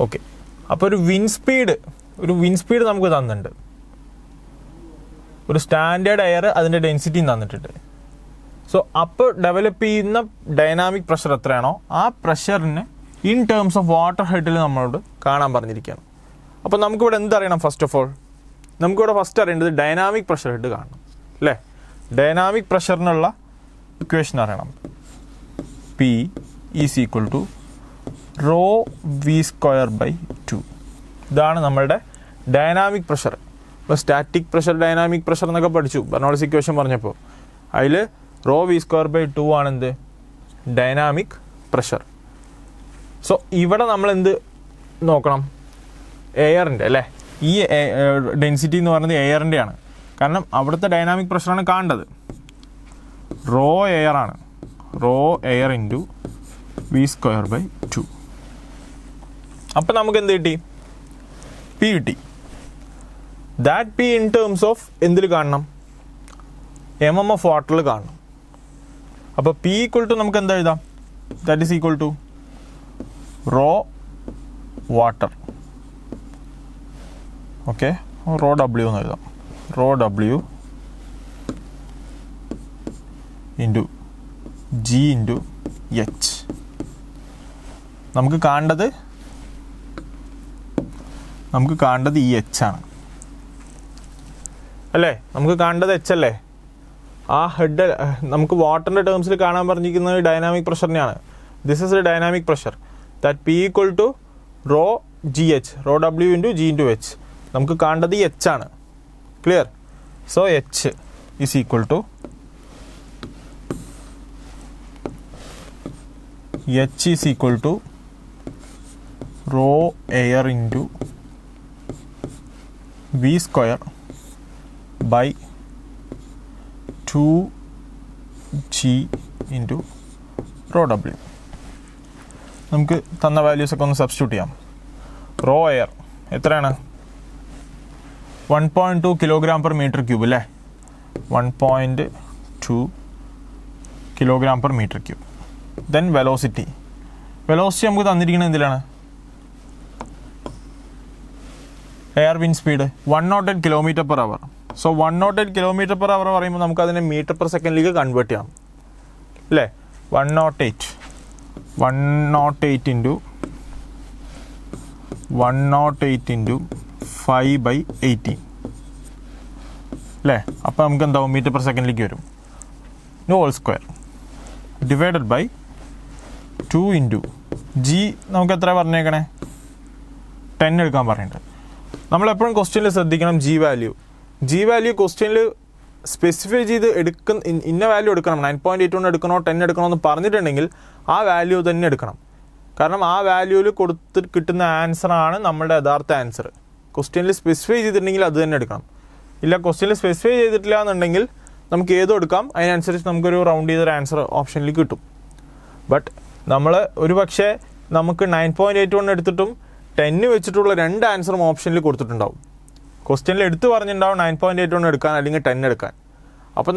Okay, അപ്പോൾ ഒരു വിൻഡ് സ്പീഡ് നമുക്ക് തന്നിട്ടുണ്ട്. ഒരു സ്റ്റാൻഡേർഡ് എയർ അതിൻ്റെ ഡെൻസിറ്റിയും തന്നിട്ടുണ്ട്. സോ അപ്പോൾ ഡെവലപ്പ് ചെയ്യുന്ന ഡൈനാമിക് പ്രഷർ എത്രയാണോ ആ പ്രഷറിന് ഇൻ ടേംസ് ഓഫ് വാട്ടർ ഹെഡിൽ നമ്മളോട് കാണാൻ പറഞ്ഞിരിക്കുകയാണ്. അപ്പോൾ നമുക്കിവിടെ എന്തറിയണം? ഫസ്റ്റ് ഓഫ് ഓൾ നമുക്കിവിടെ ഫസ്റ്റ് അറിയേണ്ടത് ഡൈനാമിക് പ്രഷർ ഹെഡ് കാണണം അല്ലേ? ഡൈനാമിക് പ്രഷറിനുള്ള ഇക്വേഷൻ അറിയണം. P is equal to rho V²/2. ഇതാണ് നമ്മളുടെ ഡൈനാമിക് പ്രഷർ. ഇപ്പോൾ സ്റ്റാറ്റിക് പ്രഷർ, ഡൈനാമിക് പ്രഷർ എന്നൊക്കെ പഠിച്ചു ബെർണോളിസ് ഇക്വേഷൻ പറഞ്ഞപ്പോൾ. അതിൽ റോ V²/2 ആണെന്ത്? Dynamic pressure. സോ ഇവിടെ നമ്മൾ എന്ത് നോക്കണം? എയറിൻ്റെ അല്ലേ? ഈ ഡെൻസിറ്റി എന്ന് പറയുന്നത് എയറിൻ്റെ ആണ്. കാരണം അവിടുത്തെ ഡൈനാമിക് പ്രഷറാണ് കാണേണ്ടത്. റോ എയർ ആണ്. Rho air into V²/2. അപ്പം നമുക്ക് എന്ത് കിട്ടി? പി കിട്ടി. That P in terms of എന്തിൽ കാണണം? mm of വാട്ടറിൽ കാണണം. അപ്പോൾ പി ഈക്വൽ ടു നമുക്ക് എന്താ എഴുതാം? That is equal to rho water. Okay, rho W എന്ന് എഴുതാം. Rho W into G into H. നമുക്ക് കാണേണ്ടത് ഈ H ആണ് അല്ലേ? നമുക്ക് കാണേണ്ടത് H അല്ലേ? ആ ഹെഡ് നമുക്ക് വാട്ടറിൻ്റെ ടേംസിൽ കാണാൻ പറഞ്ഞിരിക്കുന്നത് ഡൈനാമിക് പ്രഷറിനെയാണ്. This is a dynamic pressure. That P equal to rho GH, rho W into G into H. നമുക്ക് കാണേണ്ടത് ഈ H ആണ്. Clear? So H is equal to rho air into V²/2G into rho W. നമുക്ക് തന്ന വാല്യൂസൊക്കെ ഒന്ന് സബ്സ്റ്റിറ്റ്യൂട്ട് ചെയ്യാം. റോ എയർ എത്രയാണ്? 1.2 kg/m³ അല്ലേ? 1.2 kg/m³. ദെൻ വെലോസിറ്റി നമുക്ക് തന്നിരിക്കുന്നത് എന്തിലാണ്? Air wind speed 108 km per hour. So 108 km per hour പറയുമ്പോൾ നമുക്ക് അതിനെ മീറ്റർ പെർ സെക്കൻഡിലേക്ക് കൺവേർട്ട് ചെയ്യാം അല്ലേ? 108 ഇൻറ്റു 5/18 അല്ലേ? അപ്പോൾ നമുക്ക് എന്താവും? മീറ്റർ പെർ സെക്കൻഡിലേക്ക് വരും. Whole square divided by 2 into G. നമുക്ക് എത്ര പറഞ്ഞേക്കണേ? 10 എടുക്കാൻ പറഞ്ഞിട്ടുണ്ട്. നമ്മളെപ്പോഴും ക്വസ്റ്റ്യനിൽ ശ്രദ്ധിക്കണം G വാല്യൂ ക്വസ്റ്റ്യനിൽ സ്പെസിഫൈ ചെയ്ത് ഇന്ന വാല്യൂ എടുക്കണം. 9.81 എടുക്കണോ 10 എടുക്കണോ എന്ന് പറഞ്ഞിട്ടുണ്ടെങ്കിൽ ആ വാല്യൂ തന്നെ എടുക്കണം. കാരണം ആ വാല്യൂവിൽ കിട്ടുന്ന ആൻസറാണ് നമ്മളുടെ യഥാർത്ഥ ആൻസർ. ക്വസ്റ്റ്യനിൽ സ്പെസിഫൈ ചെയ്തിട്ടുണ്ടെങ്കിൽ അത് തന്നെ എടുക്കണം. ഇല്ല, ക്വസ്റ്റ്യനിൽ സ്പെസിഫൈ ചെയ്തിട്ടില്ല എന്നുണ്ടെങ്കിൽ നമുക്ക് ഏതും എടുക്കാം. അതിനനുസരിച്ച് നമുക്കൊരു റൗണ്ട് ചെയ്തൊരു ആൻസർ ഓപ്ഷനിൽ കിട്ടും. ബട്ട് നമ്മൾ ഒരു പക്ഷേ നമുക്ക് 9.81 എടുത്തിട്ടും 10 വെച്ചിട്ടുള്ള 2 ആൻസറും ഓപ്ഷനിൽ കൊടുത്തിട്ടുണ്ടാവും. ക്വസ്റ്റ്യനിൽ എടുത്ത് പറഞ്ഞിട്ടുണ്ടാവും 9.81 എടുക്കാൻ അല്ലെങ്കിൽ 10 എടുക്കാൻ. അപ്പം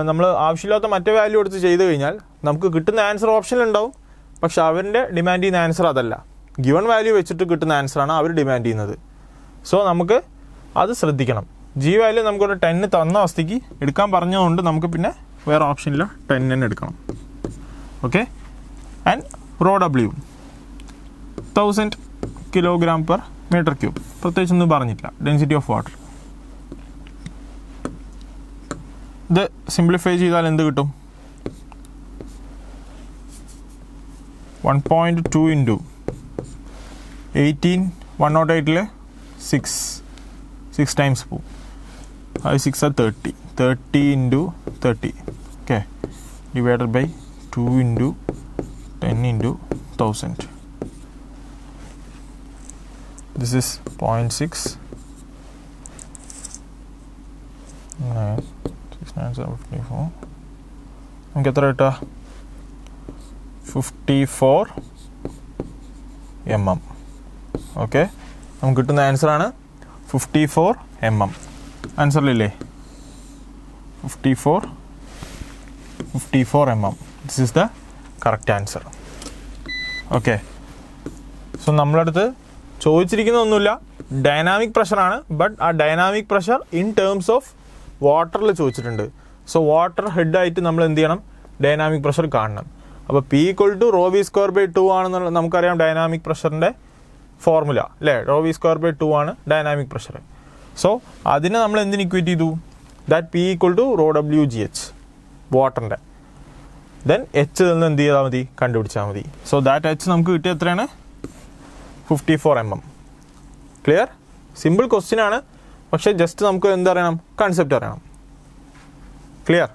നമ്മൾ ആവശ്യമില്ലാത്ത മറ്റേ വാല്യൂ എടുത്ത് ചെയ്ത് കഴിഞ്ഞാൽ നമുക്ക് കിട്ടുന്ന ആൻസർ ഓപ്ഷനിലുണ്ടാവും. പക്ഷെ അവരുടെ ഡിമാൻഡ് ചെയ്യുന്ന ആൻസർ അതല്ല. ഗിവൺ വാല്യൂ വെച്ചിട്ട് കിട്ടുന്ന ആൻസറാണ് അവർ ഡിമാൻഡ് ചെയ്യുന്നത്. സോ നമുക്ക് അത് ശ്രദ്ധിക്കണം. G വാല്യൂ നമുക്കൊരു 10 തന്ന അവസ്ഥയ്ക്ക് എടുക്കാൻ പറഞ്ഞതുകൊണ്ട് നമുക്ക് പിന്നെ വേറെ ഓപ്ഷനില്ല, 10 തന്നെ എടുക്കണം. Okay, and rho W 1000 kilogram per metre cube. പ്രത്യേകിച്ചൊന്നും പറഞ്ഞിട്ടില്ല. Density of water. ഇത് സിംപ്ലിഫൈ ചെയ്താൽ എന്ത് കിട്ടും? 1.2 ഇൻറ്റു 18, 108 6 ടൈംസ് പോവും. അത് 6 30 into 30, okay, divided by 2 into 10 into 1000. This is 0.6 69754. നമുക്ക് എത്ര കിട്ടുക? 54 mm. ഓക്കെ, നമുക്ക് കിട്ടുന്ന ആൻസറാണ് 54 mm. ആൻസറിലില്ലേ? 54 mm. This is the correct answer. Okay, so നമ്മളടുത്ത് ചോദിച്ചിരിക്കുന്നതൊന്നുമില്ല, ഡൈനാമിക് പ്രഷറാണ്. ബട്ട് ആ dynamic pressure in terms of വാട്ടറിൽ ചോദിച്ചിട്ടുണ്ട്. സോ വാട്ടർ ഹെഡായിട്ട് നമ്മൾ എന്ത് ചെയ്യണം? ഡൈനാമിക് പ്രഷർ കാണണം. അപ്പോൾ P = ρv²/2 ആണെന്നുള്ള നമുക്കറിയാം ഡൈനാമിക് പ്രഷറിൻ്റെ ഫോർമുല അല്ലേ? ρv²/2 ആണ് ഡൈനാമിക് പ്രഷർ. സോ അതിനെ നമ്മൾ എന്തിന് ഇക്വേറ്റ് ചെയ്തു? ദാറ്റ് P = ρwgh വാട്ടറിൻ്റെ. ദെൻ H നിന്ന് എന്ത് ചെയ്താൽ മതി? കണ്ടുപിടിച്ചാൽ മതി. സോ ദാറ്റ് H നമുക്ക് കിട്ടിയ എത്രയാണ്? 54 mm. ക്ലിയർ? സിമ്പിൾ ക്വസ്റ്റ്യൻ ആണ്, പക്ഷേ ജസ്റ്റ് നമുക്ക് എന്തറിയണം? കൺസെപ്റ്റ് അറിയണം. ക്ലിയർ?